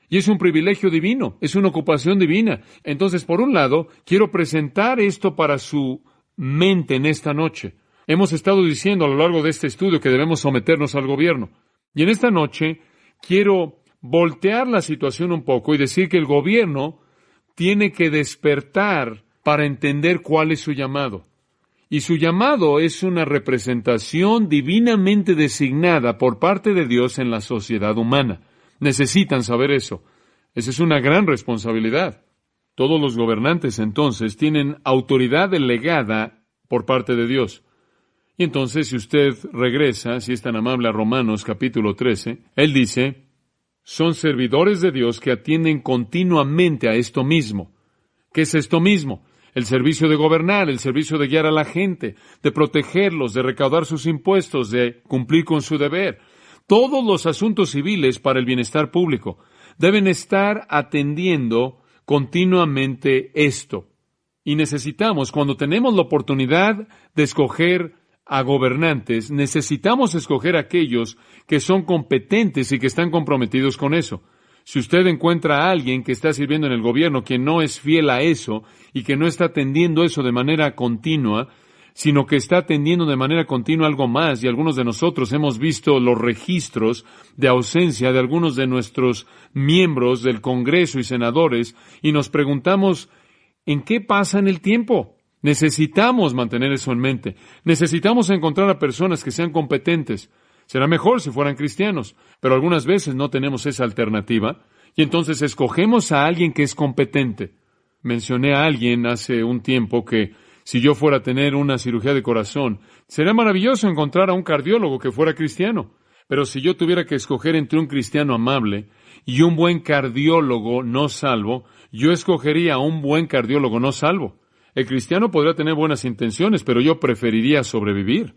Y es un privilegio divino, es una ocupación divina. Entonces, por un lado, quiero presentar esto para su mente en esta noche. Hemos estado diciendo a lo largo de este estudio que debemos someternos al gobierno. Y en esta noche, quiero voltear la situación un poco y decir que el gobierno tiene que despertar para entender cuál es su llamado. Y su llamado es una representación divinamente designada por parte de Dios en la sociedad humana. Necesitan saber eso. Esa es una gran responsabilidad. Todos los gobernantes entonces tienen autoridad delegada por parte de Dios. Y entonces, si usted regresa, si es tan amable, a Romanos capítulo 13, él dice, son servidores de Dios que atienden continuamente a esto mismo. ¿Qué es esto mismo? El servicio de gobernar, el servicio de guiar a la gente, de protegerlos, de recaudar sus impuestos, de cumplir con su deber. Todos los asuntos civiles para el bienestar público deben estar atendiendo continuamente esto. Y necesitamos, cuando tenemos la oportunidad de escoger a gobernantes, necesitamos escoger a aquellos que son competentes y que están comprometidos con eso. Si usted encuentra a alguien que está sirviendo en el gobierno que no es fiel a eso y que no está atendiendo eso de manera continua, sino que está atendiendo de manera continua algo más, y algunos de nosotros hemos visto los registros de ausencia de algunos de nuestros miembros del Congreso y senadores, y nos preguntamos, ¿en qué pasa en el tiempo? Necesitamos mantener eso en mente. Necesitamos encontrar a personas que sean competentes. Será mejor si fueran cristianos, pero algunas veces no tenemos esa alternativa, y entonces escogemos a alguien que es competente. Mencioné a alguien hace un tiempo que si yo fuera a tener una cirugía de corazón, sería maravilloso encontrar a un cardiólogo que fuera cristiano. Pero si yo tuviera que escoger entre un cristiano amable y un buen cardiólogo no salvo, yo escogería a un buen cardiólogo no salvo. El cristiano podría tener buenas intenciones, pero yo preferiría sobrevivir.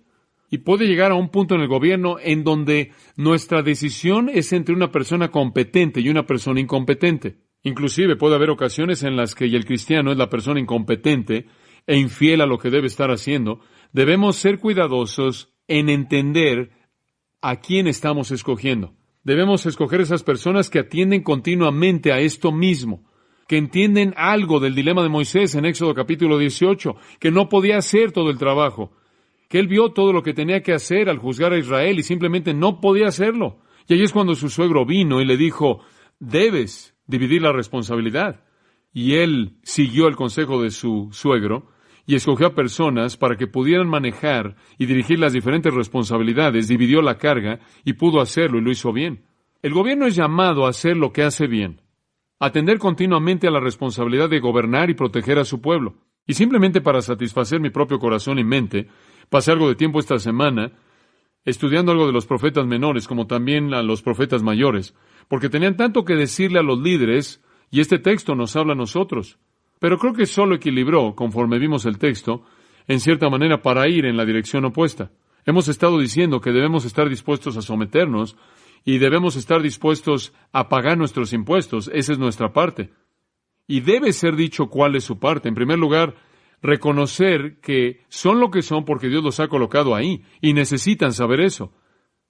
Y puede llegar a un punto en el gobierno en donde nuestra decisión es entre una persona competente y una persona incompetente. Inclusive puede haber ocasiones en las que el cristiano es la persona incompetente e infiel a lo que debe estar haciendo. Debemos ser cuidadosos en entender a quién estamos escogiendo. Debemos escoger esas personas que atienden continuamente a esto mismo, que entienden algo del dilema de Moisés en Éxodo capítulo 18, que no podía hacer todo el trabajo, que él vio todo lo que tenía que hacer al juzgar a Israel y simplemente no podía hacerlo. Y ahí es cuando su suegro vino y le dijo, debes dividir la responsabilidad. Y él siguió el consejo de su suegro y escogió a personas para que pudieran manejar y dirigir las diferentes responsabilidades, dividió la carga y pudo hacerlo y lo hizo bien. El gobierno es llamado a hacer lo que hace bien, atender continuamente a la responsabilidad de gobernar y proteger a su pueblo. Y simplemente para satisfacer mi propio corazón y mente, pasé algo de tiempo esta semana estudiando algo de los profetas menores como también a los profetas mayores, porque tenían tanto que decirle a los líderes y este texto nos habla a nosotros. Pero creo que solo equilibró, conforme vimos el texto, en cierta manera para ir en la dirección opuesta. Hemos estado diciendo que debemos estar dispuestos a someternos y debemos estar dispuestos a pagar nuestros impuestos. Esa es nuestra parte. Y debe ser dicho cuál es su parte. En primer lugar, reconocer que son lo que son porque Dios los ha colocado ahí y necesitan saber eso.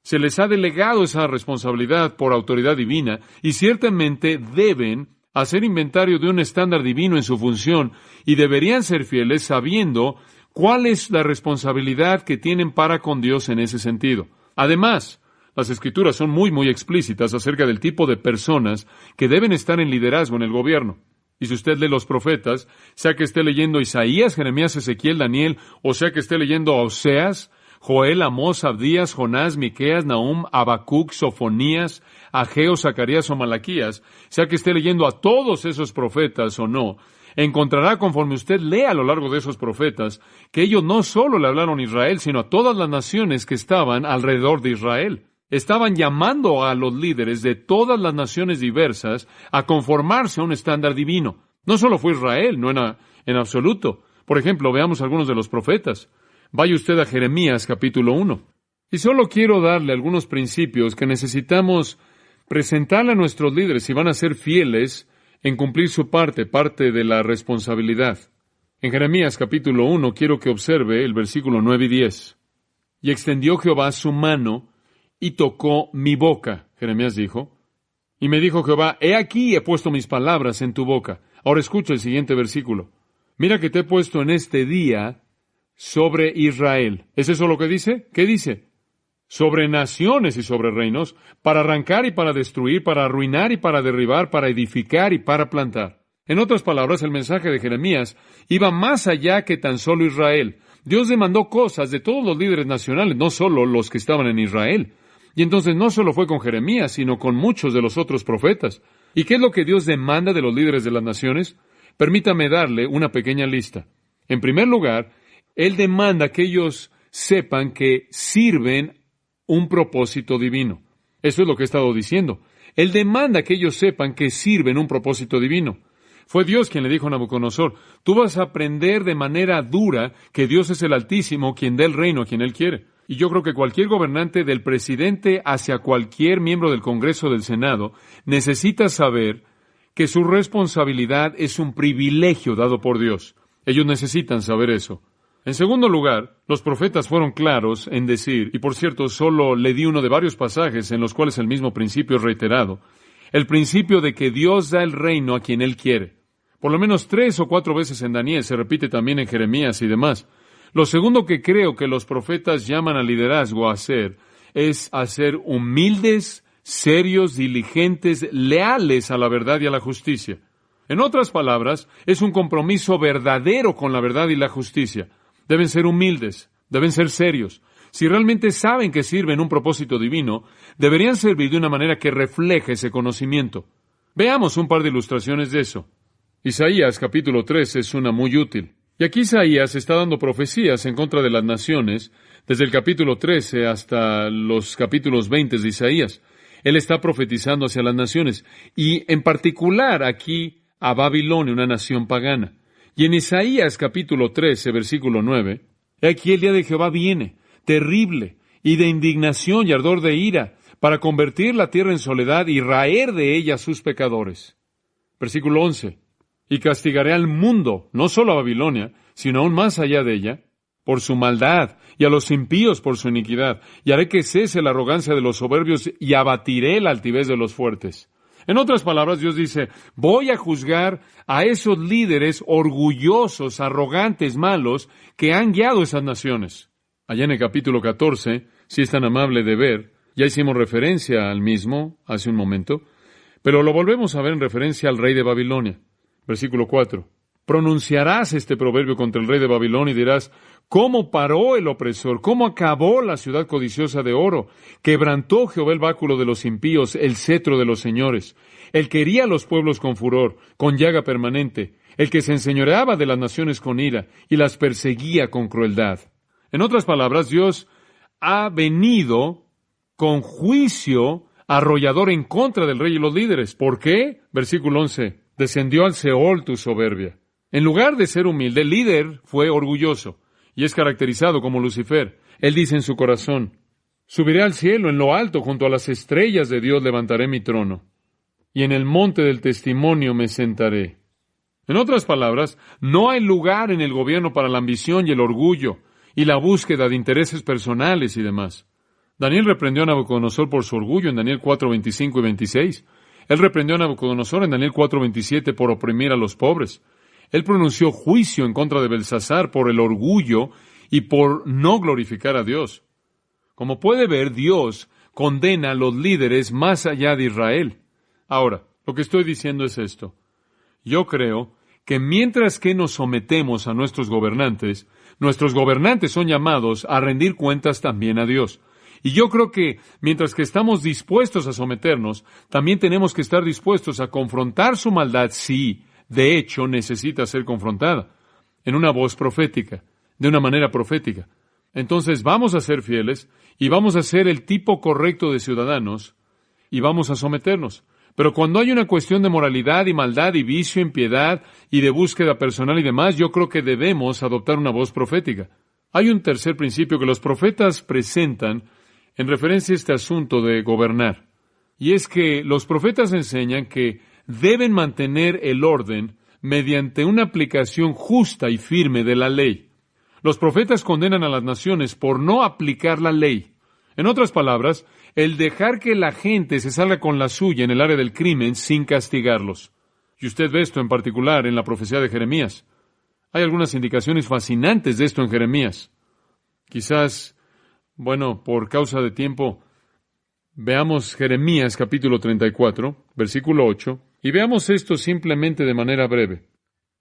Se les ha delegado esa responsabilidad por autoridad divina y ciertamente deben hacer inventario de un estándar divino en su función y deberían ser fieles sabiendo cuál es la responsabilidad que tienen para con Dios en ese sentido. Además, las Escrituras son muy explícitas acerca del tipo de personas que deben estar en liderazgo en el gobierno. Y si usted lee los profetas, sea que esté leyendo Isaías, Jeremías, Ezequiel, Daniel, o sea que esté leyendo a Oseas, Joel, Amós, Abdías, Jonás, Miqueas, Nahum, Habacuc, Sofonías, Ageo, Zacarías o Malaquías, sea que esté leyendo a todos esos profetas o no, encontrará conforme usted lea a lo largo de esos profetas que ellos no solo le hablaron a Israel, sino a todas las naciones que estaban alrededor de Israel. Estaban llamando a los líderes de todas las naciones diversas a conformarse a un estándar divino. No solo fue Israel, no en absoluto. Por ejemplo, veamos algunos de los profetas. Vaya usted a Jeremías capítulo 1. Y solo quiero darle algunos principios que necesitamos presentarle a nuestros líderes si van a ser fieles en cumplir su parte de la responsabilidad. En Jeremías capítulo 1 quiero que observe el versículo 9 y 10. Y extendió Jehová su mano y tocó mi boca, Jeremías dijo, y me dijo Jehová, he aquí he puesto mis palabras en tu boca. Ahora escucha el siguiente versículo. Mira que te he puesto en este día sobre Israel. ¿Es eso lo que dice? ¿Qué dice? Sobre naciones y sobre reinos, para arrancar y para destruir, para arruinar y para derribar, para edificar y para plantar. En otras palabras, el mensaje de Jeremías iba más allá que tan solo Israel. Dios demandó cosas de todos los líderes nacionales, no solo los que estaban en Israel. Y entonces no solo fue con Jeremías, sino con muchos de los otros profetas. ¿Y qué es lo que Dios demanda de los líderes de las naciones? Permítame darle una pequeña lista. En primer lugar, Él demanda que ellos sepan que sirven un propósito divino. Eso es lo que he estado diciendo. Él demanda que ellos sepan que sirven un propósito divino. Fue Dios quien le dijo a Nabucodonosor, tú vas a aprender de manera dura que Dios es el Altísimo, quien da el reino a quien Él quiere. Y yo creo que cualquier gobernante, del presidente hacia cualquier miembro del Congreso o del Senado, necesita saber que su responsabilidad es un privilegio dado por Dios. Ellos necesitan saber eso. En segundo lugar, los profetas fueron claros en decir, y por cierto, solo le di uno de varios pasajes en los cuales el mismo principio es reiterado, el principio de que Dios da el reino a quien Él quiere. Por lo menos 3 o 4 veces en Daniel, se repite también en Jeremías y demás. Lo segundo que creo que los profetas llaman al liderazgo a hacer es a ser humildes, serios, diligentes, leales a la verdad y a la justicia. En otras palabras, es un compromiso verdadero con la verdad y la justicia. Deben ser humildes, deben ser serios. Si realmente saben que sirven un propósito divino, deberían servir de una manera que refleje ese conocimiento. Veamos un par de ilustraciones de eso. Isaías capítulo 3 es una muy útil. Y aquí Isaías está dando profecías en contra de las naciones, desde el capítulo 13 hasta los capítulos 20 de Isaías. Él está profetizando hacia las naciones, y en particular aquí a Babilonia, una nación pagana. Y en Isaías capítulo 13, versículo 9, aquí el día de Jehová viene, terrible, y de indignación y ardor de ira, para convertir la tierra en soledad y raer de ella a sus pecadores. Versículo 11, y castigaré al mundo, no solo a Babilonia, sino aún más allá de ella, por su maldad, y a los impíos por su iniquidad, y haré que cese la arrogancia de los soberbios, y abatiré la altivez de los fuertes. En otras palabras, Dios dice, voy a juzgar a esos líderes orgullosos, arrogantes, malos, que han guiado esas naciones. Allá en el capítulo 14, si es tan amable de ver, ya hicimos referencia al mismo hace un momento, pero lo volvemos a ver en referencia al rey de Babilonia. Versículo 4. Pronunciarás este proverbio contra el rey de Babilonia y dirás, ¿cómo paró el opresor? ¿Cómo acabó la ciudad codiciosa de oro? Quebrantó Jehová el báculo de los impíos, el cetro de los señores. Él quería a los pueblos con furor, con llaga permanente. El que se enseñoreaba de las naciones con ira y las perseguía con crueldad. En otras palabras, Dios ha venido con juicio arrollador en contra del rey y los líderes. ¿Por qué? Versículo 11. Descendió al Seol tu soberbia. En lugar de ser humilde, el líder fue orgulloso y es caracterizado como Lucifer. Él dice en su corazón, subiré al cielo, en lo alto, junto a las estrellas de Dios levantaré mi trono, y en el monte del testimonio me sentaré. En otras palabras, no hay lugar en el gobierno para la ambición y el orgullo, y la búsqueda de intereses personales y demás. Daniel reprendió a Nabucodonosor por su orgullo en Daniel 4, 25 y 26. Él reprendió a Nabucodonosor en Daniel 4, 27 por oprimir a los pobres. Él pronunció juicio en contra de Belsasar por el orgullo y por no glorificar a Dios. Como puede ver, Dios condena a los líderes más allá de Israel. Ahora, lo que estoy diciendo es esto. Yo creo que mientras que nos sometemos a nuestros gobernantes son llamados a rendir cuentas también a Dios. Y yo creo que mientras que estamos dispuestos a someternos, también tenemos que estar dispuestos a confrontar su maldad si, de hecho, necesita ser confrontada, en una voz profética, de una manera profética. Entonces vamos a ser fieles y vamos a ser el tipo correcto de ciudadanos y vamos a someternos. Pero cuando hay una cuestión de moralidad y maldad y vicio, impiedad y de búsqueda personal y demás, yo creo que debemos adoptar una voz profética. Hay un tercer principio que los profetas presentan en referencia a este asunto de gobernar. Y es que los profetas enseñan que deben mantener el orden mediante una aplicación justa y firme de la ley. Los profetas condenan a las naciones por no aplicar la ley. En otras palabras, el dejar que la gente se salga con la suya en el área del crimen sin castigarlos. Y usted ve esto en particular en la profecía de Jeremías. Hay algunas indicaciones fascinantes de esto en Jeremías. Quizás, por causa de tiempo, veamos Jeremías capítulo 34, versículo 8, y veamos esto simplemente de manera breve.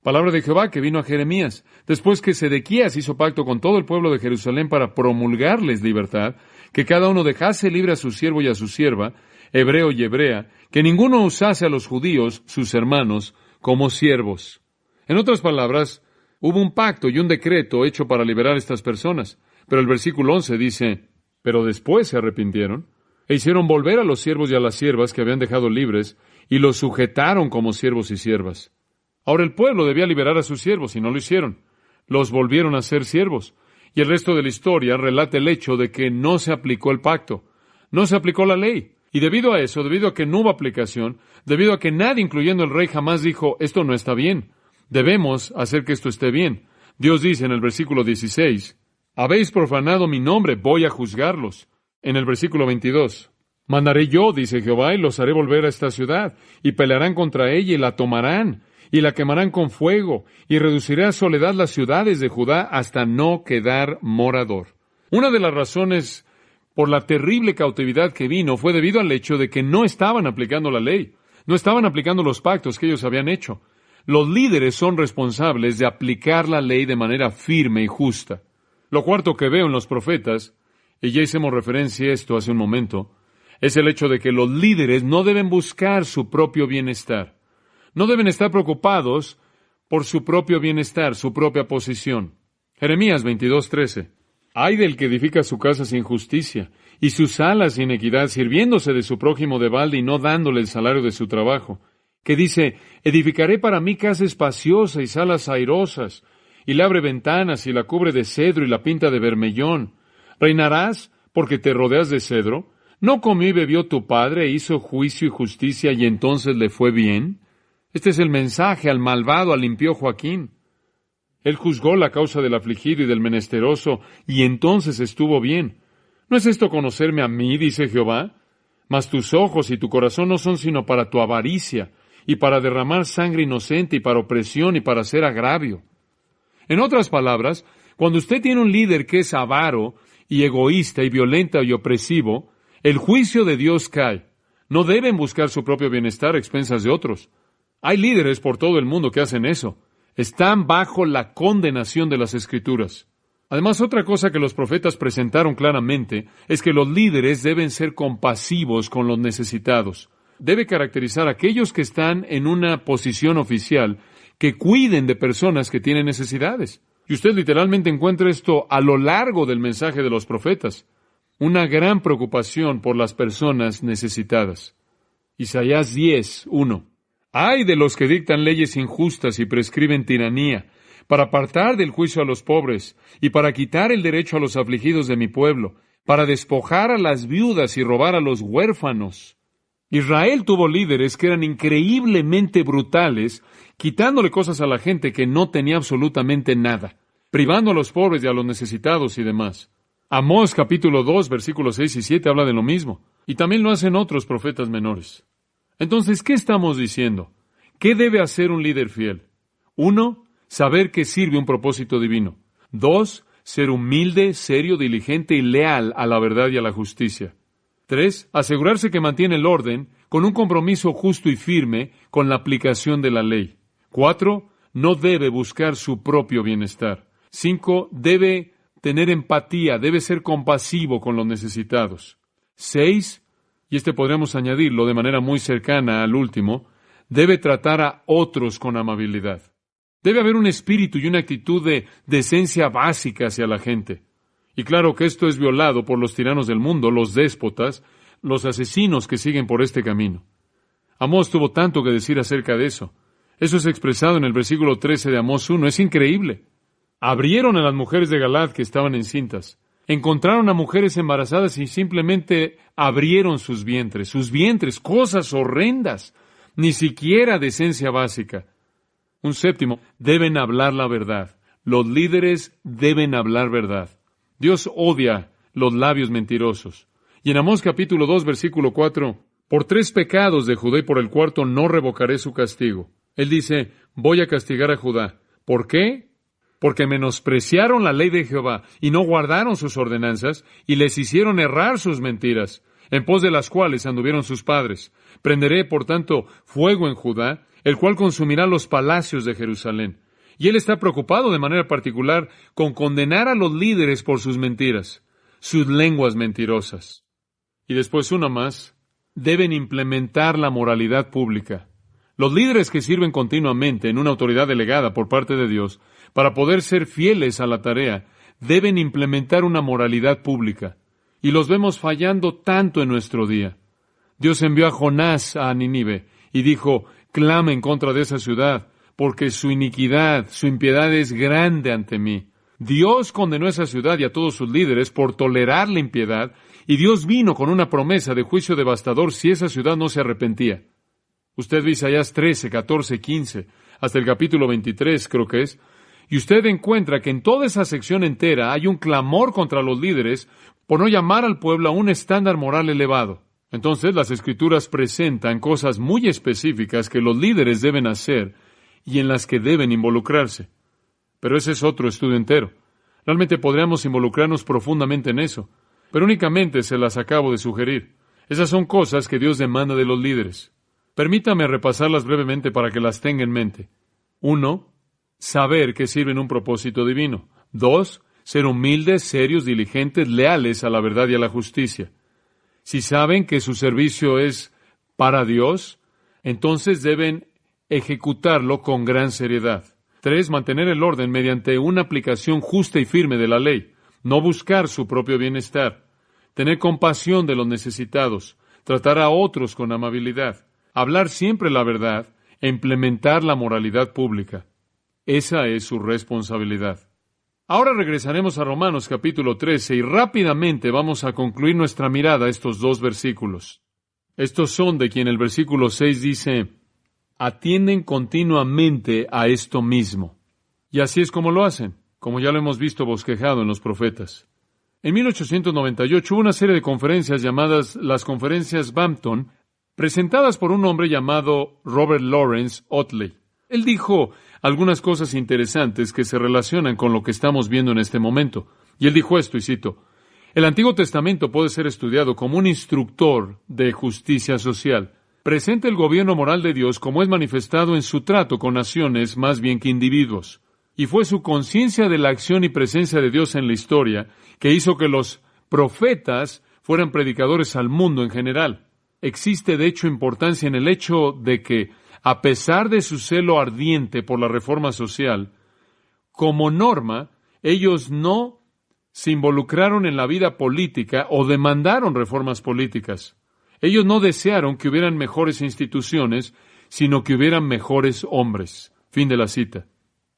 Palabra de Jehová que vino a Jeremías, después que Sedequías hizo pacto con todo el pueblo de Jerusalén para promulgarles libertad, que cada uno dejase libre a su siervo y a su sierva, hebreo y hebrea, que ninguno usase a los judíos, sus hermanos, como siervos. En otras palabras, hubo un pacto y un decreto hecho para liberar a estas personas. Pero el versículo 11 dice, pero después se arrepintieron, e hicieron volver a los siervos y a las siervas que habían dejado libres, y los sujetaron como siervos y siervas. Ahora el pueblo debía liberar a sus siervos, y no lo hicieron. Los volvieron a ser siervos. Y el resto de la historia relata el hecho de que no se aplicó el pacto, no se aplicó la ley. Y debido a eso, debido a que no hubo aplicación, debido a que nadie, incluyendo el rey, jamás dijo, esto no está bien, debemos hacer que esto esté bien. Dios dice en el versículo 16, habéis profanado mi nombre, voy a juzgarlos. En el versículo 22, mandaré yo, dice Jehová, y los haré volver a esta ciudad, y pelearán contra ella, y la tomarán, y la quemarán con fuego, y reduciré a soledad las ciudades de Judá hasta no quedar morador. Una de las razones por la terrible cautividad que vino fue debido al hecho de que no estaban aplicando la ley, no estaban aplicando los pactos que ellos habían hecho. Los líderes son responsables de aplicar la ley de manera firme y justa. Lo cuarto que veo en los profetas, y ya hicimos referencia a esto hace un momento, es el hecho de que los líderes no deben buscar su propio bienestar. No deben estar preocupados por su propio bienestar, su propia posición. Jeremías 22:13. Ay del que edifica su casa sin justicia, y sus alas sin equidad, sirviéndose de su prójimo de balde y no dándole el salario de su trabajo. Que dice, edificaré para mí casa espaciosa y salas airosas, y le abre ventanas y la cubre de cedro y la pinta de bermellón. ¿Reinarás porque te rodeas de cedro? ¿No comió y bebió tu padre e hizo juicio y justicia y entonces le fue bien? Este es el mensaje al malvado, al impío Joaquín. Él juzgó la causa del afligido y del menesteroso, y entonces estuvo bien. ¿No es esto conocerme a mí, dice Jehová? Mas tus ojos y tu corazón no son sino para tu avaricia, y para derramar sangre inocente, y para opresión, y para hacer agravio. En otras palabras, cuando usted tiene un líder que es avaro, y egoísta, y violento, y opresivo, el juicio de Dios cae. No deben buscar su propio bienestar a expensas de otros. Hay líderes por todo el mundo que hacen eso. Están bajo la condenación de las Escrituras. Además, otra cosa que los profetas presentaron claramente es que los líderes deben ser compasivos con los necesitados. Debe caracterizar a aquellos que están en una posición oficial que cuiden de personas que tienen necesidades. Y usted literalmente encuentra esto a lo largo del mensaje de los profetas. Una gran preocupación por las personas necesitadas. Isaías 10:1. Ay de los que dictan leyes injustas y prescriben tiranía, para apartar del juicio a los pobres y para quitar el derecho a los afligidos de mi pueblo, para despojar a las viudas y robar a los huérfanos. Israel tuvo líderes que eran increíblemente brutales, quitándole cosas a la gente que no tenía absolutamente nada, privando a los pobres y a los necesitados y demás. Amós capítulo 2, versículos 6 y 7 habla de lo mismo, y también lo hacen otros profetas menores. Entonces, ¿qué estamos diciendo? ¿Qué debe hacer un líder fiel? 1, saber que sirve un propósito divino. 2, ser humilde, serio, diligente y leal a la verdad y a la justicia. 3, asegurarse que mantiene el orden con un compromiso justo y firme con la aplicación de la ley. 4, no debe buscar su propio bienestar. 5, debe tener empatía, debe ser compasivo con los necesitados. 6, y podríamos añadirlo de manera muy cercana al último, debe tratar a otros con amabilidad. Debe haber un espíritu y una actitud de decencia básica hacia la gente. Y claro que esto es violado por los tiranos del mundo, los déspotas, los asesinos que siguen por este camino. Amós tuvo tanto que decir acerca de eso. Eso es expresado en el versículo 13 de Amós 1. Es increíble. Abrieron a las mujeres de Galaad que estaban encintas. Encontraron a mujeres embarazadas y simplemente abrieron sus vientres, cosas horrendas, ni siquiera decencia básica. Un séptimo, deben hablar la verdad. Los líderes deben hablar verdad. Dios odia los labios mentirosos. Y en Amós capítulo 2, versículo 4, por 3 pecados de Judá y por el 4º no revocaré su castigo. Él dice, voy a castigar a Judá. ¿Por qué? Porque menospreciaron la ley de Jehová y no guardaron sus ordenanzas y les hicieron errar sus mentiras, en pos de las cuales anduvieron sus padres. Prenderé, por tanto, fuego en Judá, el cual consumirá los palacios de Jerusalén. Y él está preocupado de manera particular con condenar a los líderes por sus mentiras, sus lenguas mentirosas. Y después una más, deben implementar la moralidad pública. Los líderes que sirven continuamente en una autoridad delegada por parte de Dios, para poder ser fieles a la tarea, deben implementar una moralidad pública. Y los vemos fallando tanto en nuestro día. Dios envió a Jonás a Nínive y dijo, clama en contra de esa ciudad, porque su iniquidad, su impiedad es grande ante mí. Dios condenó a esa ciudad y a todos sus líderes por tolerar la impiedad, y Dios vino con una promesa de juicio devastador si esa ciudad no se arrepentía. Usted ve Isaías 13, 14, 15, hasta el capítulo 23, creo que es, y usted encuentra que en toda esa sección entera hay un clamor contra los líderes por no llamar al pueblo a un estándar moral elevado. Entonces, las Escrituras presentan cosas muy específicas que los líderes deben hacer y en las que deben involucrarse. Pero ese es otro estudio entero. Realmente podríamos involucrarnos profundamente en eso, pero únicamente se las acabo de sugerir. Esas son cosas que Dios demanda de los líderes. Permítame repasarlas brevemente para que las tenga en mente. 1, saber que sirven un propósito divino. 2, ser humildes, serios, diligentes, leales a la verdad y a la justicia. Si saben que su servicio es para Dios, entonces deben ejecutarlo con gran seriedad. 3, mantener el orden mediante una aplicación justa y firme de la ley. No buscar su propio bienestar. Tener compasión de los necesitados. Tratar a otros con amabilidad. Hablar siempre la verdad e implementar la moralidad pública. Esa es su responsabilidad. Ahora regresaremos a Romanos capítulo 13 y rápidamente vamos a concluir nuestra mirada a estos 2 versículos. Estos son de quien el versículo 6 dice, atienden continuamente a esto mismo. Y así es como lo hacen, como ya lo hemos visto bosquejado en los profetas. En 1898 hubo una serie de conferencias llamadas las Conferencias Bampton, presentadas por un hombre llamado Robert Lawrence Otley. Él dijo algunas cosas interesantes que se relacionan con lo que estamos viendo en este momento. Y él dijo esto, y cito, el Antiguo Testamento puede ser estudiado como un instructor de justicia social. Presenta el gobierno moral de Dios como es manifestado en su trato con naciones más bien que individuos. Y fue su conciencia de la acción y presencia de Dios en la historia que hizo que los profetas fueran predicadores al mundo en general. Existe, de hecho, importancia en el hecho de que, a pesar de su celo ardiente por la reforma social, como norma, ellos no se involucraron en la vida política o demandaron reformas políticas. Ellos no desearon que hubieran mejores instituciones, sino que hubieran mejores hombres. Fin de la cita.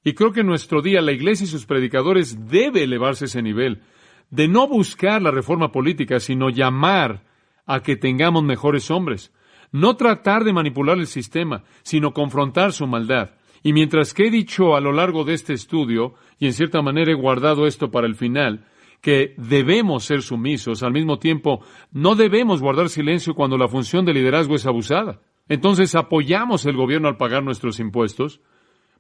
Y creo que en nuestro día la iglesia y sus predicadores debe elevarse a ese nivel, de no buscar la reforma política, sino llamar a que tengamos mejores hombres. No tratar de manipular el sistema, sino confrontar su maldad. Y mientras que he dicho a lo largo de este estudio, y en cierta manera he guardado esto para el final, que debemos ser sumisos, al mismo tiempo no debemos guardar silencio cuando la función de liderazgo es abusada. Entonces apoyamos el gobierno al pagar nuestros impuestos,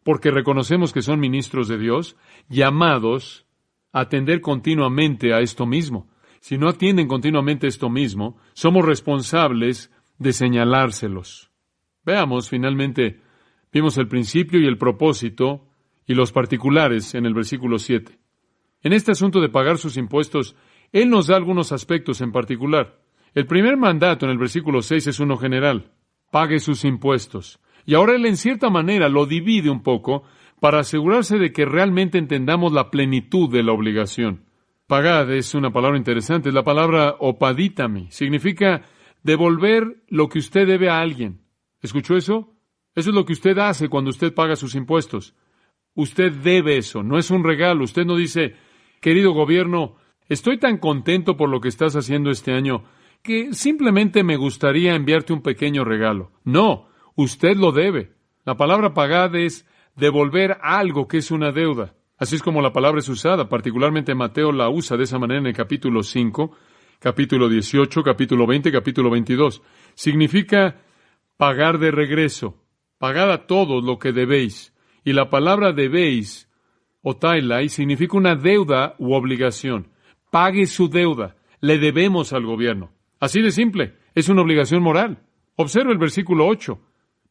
porque reconocemos que son ministros de Dios, llamados a atender continuamente a esto mismo. Si no atienden continuamente esto mismo, somos responsables de señalárselos. Veamos, finalmente, vimos el principio y el propósito y los particulares en el versículo 7. En este asunto de pagar sus impuestos, Él nos da algunos aspectos en particular. El primer mandato en el versículo 6 es uno general: pague sus impuestos. Y ahora Él en cierta manera lo divide un poco para asegurarse de que realmente entendamos la plenitud de la obligación. Pagad es una palabra interesante, es la palabra opadítami. Significa devolver lo que usted debe a alguien. ¿Escuchó eso? Eso es lo que usted hace cuando usted paga sus impuestos. Usted debe eso, no es un regalo. Usted no dice: querido gobierno, estoy tan contento por lo que estás haciendo este año que simplemente me gustaría enviarte un pequeño regalo. No, usted lo debe. La palabra pagad es devolver algo que es una deuda. Así es como la palabra es usada. Particularmente Mateo la usa de esa manera en el capítulo 5, capítulo 18, capítulo 20, capítulo 22. Significa pagar de regreso. Pagad a todos lo que debéis. Y la palabra debéis, o tailai, significa una deuda u obligación. Pague su deuda. Le debemos al gobierno. Así de simple. Es una obligación moral. Observa el versículo 8.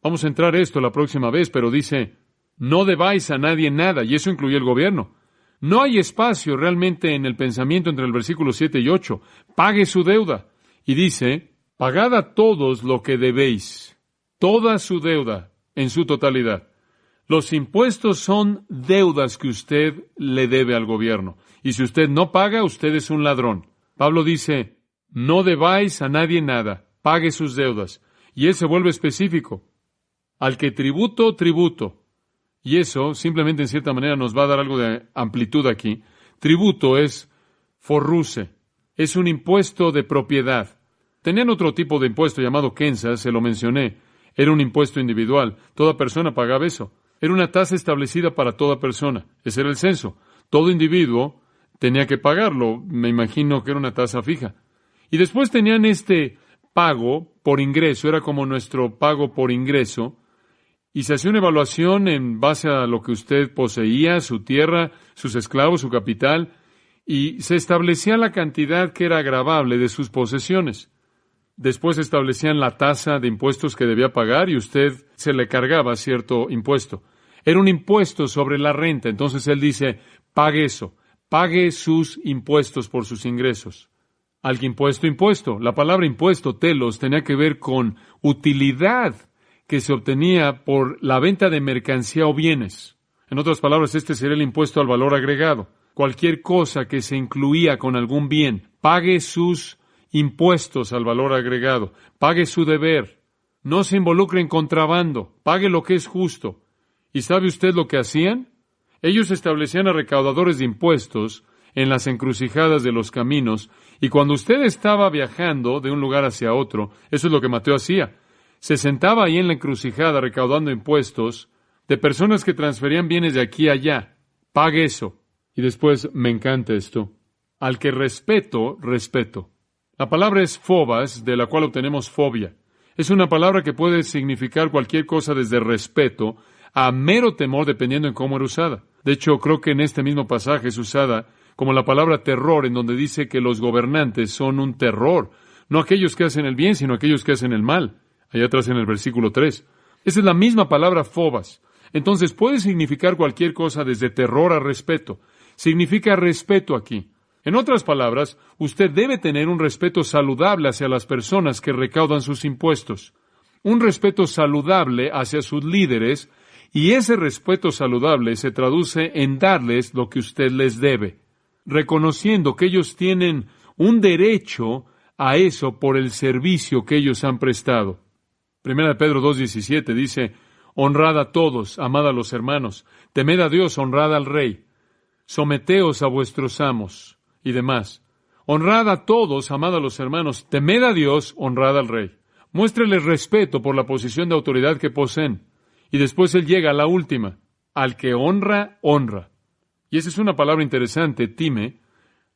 Vamos a entrar a esto la próxima vez, pero dice: no debáis a nadie nada, y eso incluye el gobierno. No hay espacio realmente en el pensamiento entre el versículo 7 y 8. Pague su deuda. Y dice: pagad a todos lo que debéis. Toda su deuda en su totalidad. Los impuestos son deudas que usted le debe al gobierno. Y si usted no paga, usted es un ladrón. Pablo dice: no debáis a nadie nada. Pague sus deudas. Y él se vuelve específico. Al que tributo, tributo. Y eso simplemente en cierta manera nos va a dar algo de amplitud aquí. Tributo es forruse. Es un impuesto de propiedad. Tenían otro tipo de impuesto llamado kensa, se lo mencioné. Era un impuesto individual. Toda persona pagaba eso. Era una tasa establecida para toda persona. Ese era el censo. Todo individuo tenía que pagarlo. Me imagino que era una tasa fija. Y después tenían este pago por ingreso. Era como nuestro pago por ingreso. Y se hacía una evaluación en base a lo que usted poseía, su tierra, sus esclavos, su capital. Y se establecía la cantidad que era gravable de sus posesiones. Después establecían la tasa de impuestos que debía pagar y usted se le cargaba cierto impuesto. Era un impuesto sobre la renta. Entonces él dice: pague eso, pague sus impuestos por sus ingresos. Al que impuesto. La palabra impuesto, telos, tenía que ver con utilidad que se obtenía por la venta de mercancía o bienes. En otras palabras, este sería el impuesto al valor agregado. Cualquier cosa que se incluía con algún bien, pague sus impuestos al valor agregado, pague su deber, no se involucre en contrabando, pague lo que es justo. ¿Y sabe usted lo que hacían? Ellos establecían a recaudadores de impuestos en las encrucijadas de los caminos, y cuando usted estaba viajando de un lugar hacia otro, eso es lo que Mateo hacía, se sentaba ahí en la encrucijada recaudando impuestos de personas que transferían bienes de aquí a allá. Pague eso. Y después, me encanta esto: al que respeto, respeto. La palabra es phobas, de la cual obtenemos fobia. Es una palabra que puede significar cualquier cosa desde respeto a mero temor, dependiendo en cómo era usada. De hecho, creo que en este mismo pasaje es usada como la palabra terror, en donde dice que los gobernantes son un terror. No aquellos que hacen el bien, sino aquellos que hacen el mal. Allá atrás en el versículo 3. Esa es la misma palabra phobas. Entonces puede significar cualquier cosa desde terror a respeto. Significa respeto aquí. En otras palabras, usted debe tener un respeto saludable hacia las personas que recaudan sus impuestos. Un respeto saludable hacia sus líderes, y ese respeto saludable se traduce en darles lo que usted les debe, reconociendo que ellos tienen un derecho a eso por el servicio que ellos han prestado. Primera de Pedro 2:17 dice: honrad a todos, amad a los hermanos, temed a Dios, honrad al rey, someteos a vuestros amos, y demás. Honrad a todos, amad a los hermanos, temed a Dios, honrad al rey. Muéstreles respeto por la posición de autoridad que poseen. Y después él llega a la última. Al que honra, honra. Y esa es una palabra interesante, time.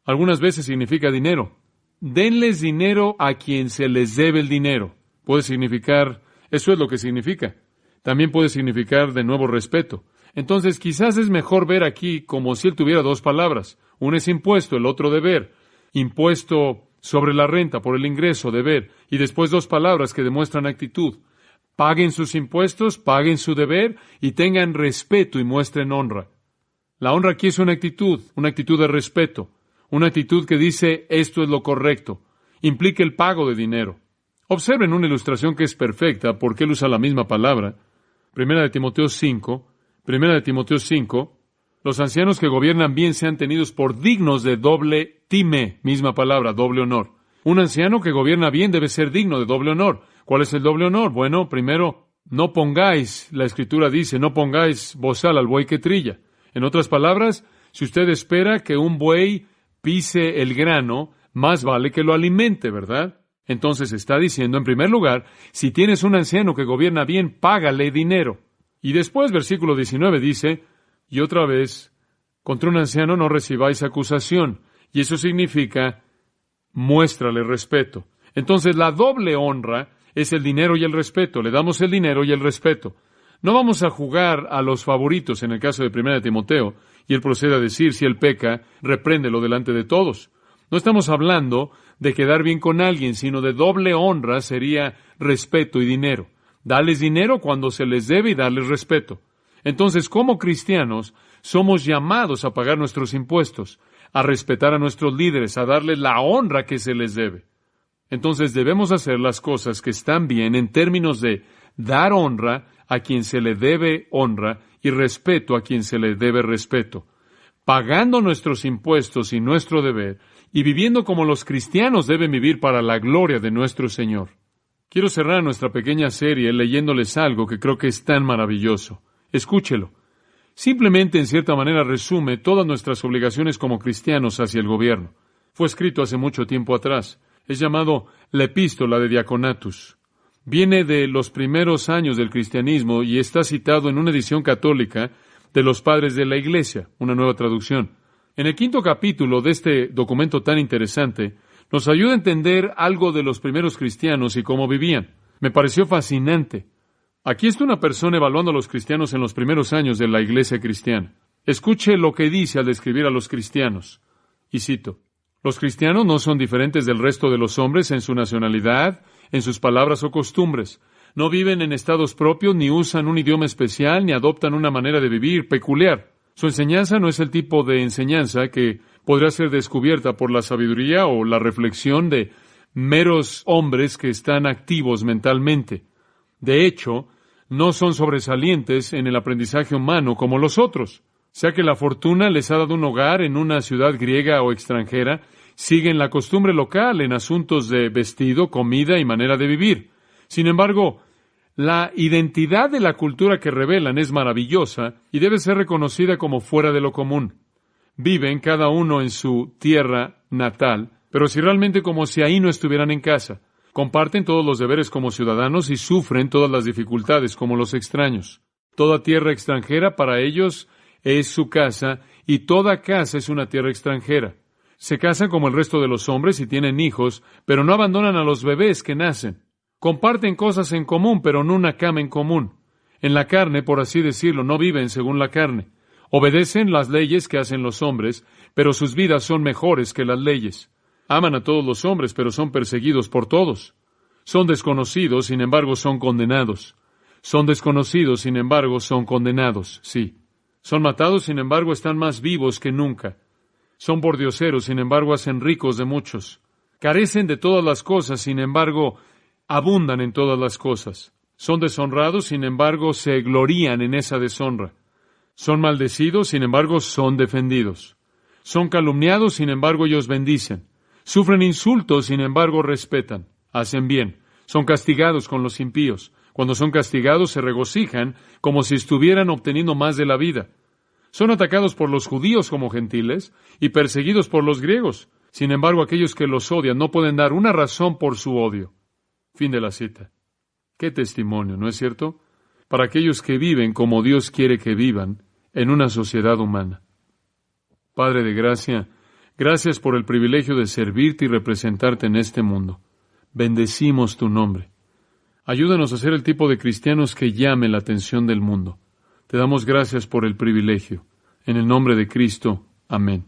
Algunas veces significa dinero. Denles dinero a quien se les debe el dinero. Puede significar, eso es lo que significa. También puede significar de nuevo respeto. Entonces quizás es mejor ver aquí como si él tuviera dos palabras. Uno es impuesto, el otro deber. Impuesto sobre la renta por el ingreso, deber. Y después dos palabras que demuestran actitud. Paguen sus impuestos, paguen su deber y tengan respeto y muestren honra. La honra aquí es una actitud de respeto, una actitud que dice esto es lo correcto, implica el pago de dinero. Observen una ilustración que es perfecta porque él usa la misma palabra. Primera de Timoteo 5, los ancianos que gobiernan bien sean tenidos por dignos de doble time, misma palabra, doble honor. Un anciano que gobierna bien debe ser digno de doble honor. ¿Cuál es el doble honor? Bueno, primero, no pongáis, la Escritura dice, no pongáis bozal al buey que trilla. En otras palabras, si usted espera que un buey pise el grano, más vale que lo alimente, ¿verdad? Entonces está diciendo, en primer lugar, si tienes un anciano que gobierna bien, págale dinero. Y después, versículo 19 dice, y otra vez, contra un anciano no recibáis acusación. Y eso significa, muéstrale respeto. Entonces, la doble honra es el dinero y el respeto. Le damos el dinero y el respeto. No vamos a jugar a los favoritos en el caso de 1 Timoteo, y él procede a decir, si él peca, repréndelo delante de todos. No estamos hablando de quedar bien con alguien, sino de doble honra sería respeto y dinero. Darles dinero cuando se les debe y darles respeto. Entonces, como cristianos, somos llamados a pagar nuestros impuestos, a respetar a nuestros líderes, a darles la honra que se les debe. Entonces, debemos hacer las cosas que están bien en términos de dar honra a quien se le debe honra y respeto a quien se le debe respeto, pagando nuestros impuestos y nuestro deber y viviendo como los cristianos deben vivir para la gloria de nuestro Señor. Quiero cerrar nuestra pequeña serie leyéndoles algo que creo que es tan maravilloso. Escúchelo. Simplemente, en cierta manera, resume todas nuestras obligaciones como cristianos hacia el gobierno. Fue escrito hace mucho tiempo atrás. Es llamado la Epístola de Diaconatus. Viene de los primeros años del cristianismo y está citado en una edición católica de los Padres de la Iglesia, una nueva traducción. En el 5º capítulo de este documento tan interesante, nos ayuda a entender algo de los primeros cristianos y cómo vivían. Me pareció fascinante. Aquí está una persona evaluando a los cristianos en los primeros años de la iglesia cristiana. Escuche lo que dice al describir a los cristianos. Y cito, los cristianos no son diferentes del resto de los hombres en su nacionalidad, en sus palabras o costumbres. No viven en estados propios, ni usan un idioma especial, ni adoptan una manera de vivir peculiar. Su enseñanza no es el tipo de enseñanza que podrá ser descubierta por la sabiduría o la reflexión de meros hombres que están activos mentalmente. De hecho, no son sobresalientes en el aprendizaje humano como los otros. Sea que la fortuna les ha dado un hogar en una ciudad griega o extranjera, siguen la costumbre local en asuntos de vestido, comida y manera de vivir. Sin embargo, la identidad de la cultura que revelan es maravillosa y debe ser reconocida como fuera de lo común. Viven cada uno en su tierra natal, pero si realmente como si ahí no estuvieran en casa. Comparten todos los deberes como ciudadanos y sufren todas las dificultades como los extraños. Toda tierra extranjera para ellos es su casa y toda casa es una tierra extranjera. Se casan como el resto de los hombres y tienen hijos, pero no abandonan a los bebés que nacen. Comparten cosas en común, pero no una cama en común. En la carne, por así decirlo, no viven según la carne. Obedecen las leyes que hacen los hombres, pero sus vidas son mejores que las leyes. Aman a todos los hombres, pero son perseguidos por todos. Son desconocidos, sin embargo, son condenados. Son desconocidos, sin embargo, son condenados, sí. Son matados, sin embargo, están más vivos que nunca. Son pordioseros, sin embargo, hacen ricos de muchos. Carecen de todas las cosas, sin embargo, abundan en todas las cosas. Son deshonrados, sin embargo, se glorían en esa deshonra. Son maldecidos, sin embargo, son defendidos. Son calumniados, sin embargo, ellos bendicen. Sufren insultos, sin embargo, respetan. Hacen bien. Son castigados con los impíos. Cuando son castigados, se regocijan como si estuvieran obteniendo más de la vida. Son atacados por los judíos como gentiles y perseguidos por los griegos. Sin embargo, aquellos que los odian no pueden dar una razón por su odio. Fin de la cita. Qué testimonio, ¿no es cierto? Para aquellos que viven como Dios quiere que vivan en una sociedad humana. Padre de gracia, gracias por el privilegio de servirte y representarte en este mundo. Bendecimos tu nombre. Ayúdanos a ser el tipo de cristianos que llame la atención del mundo. Te damos gracias por el privilegio. En el nombre de Cristo. Amén.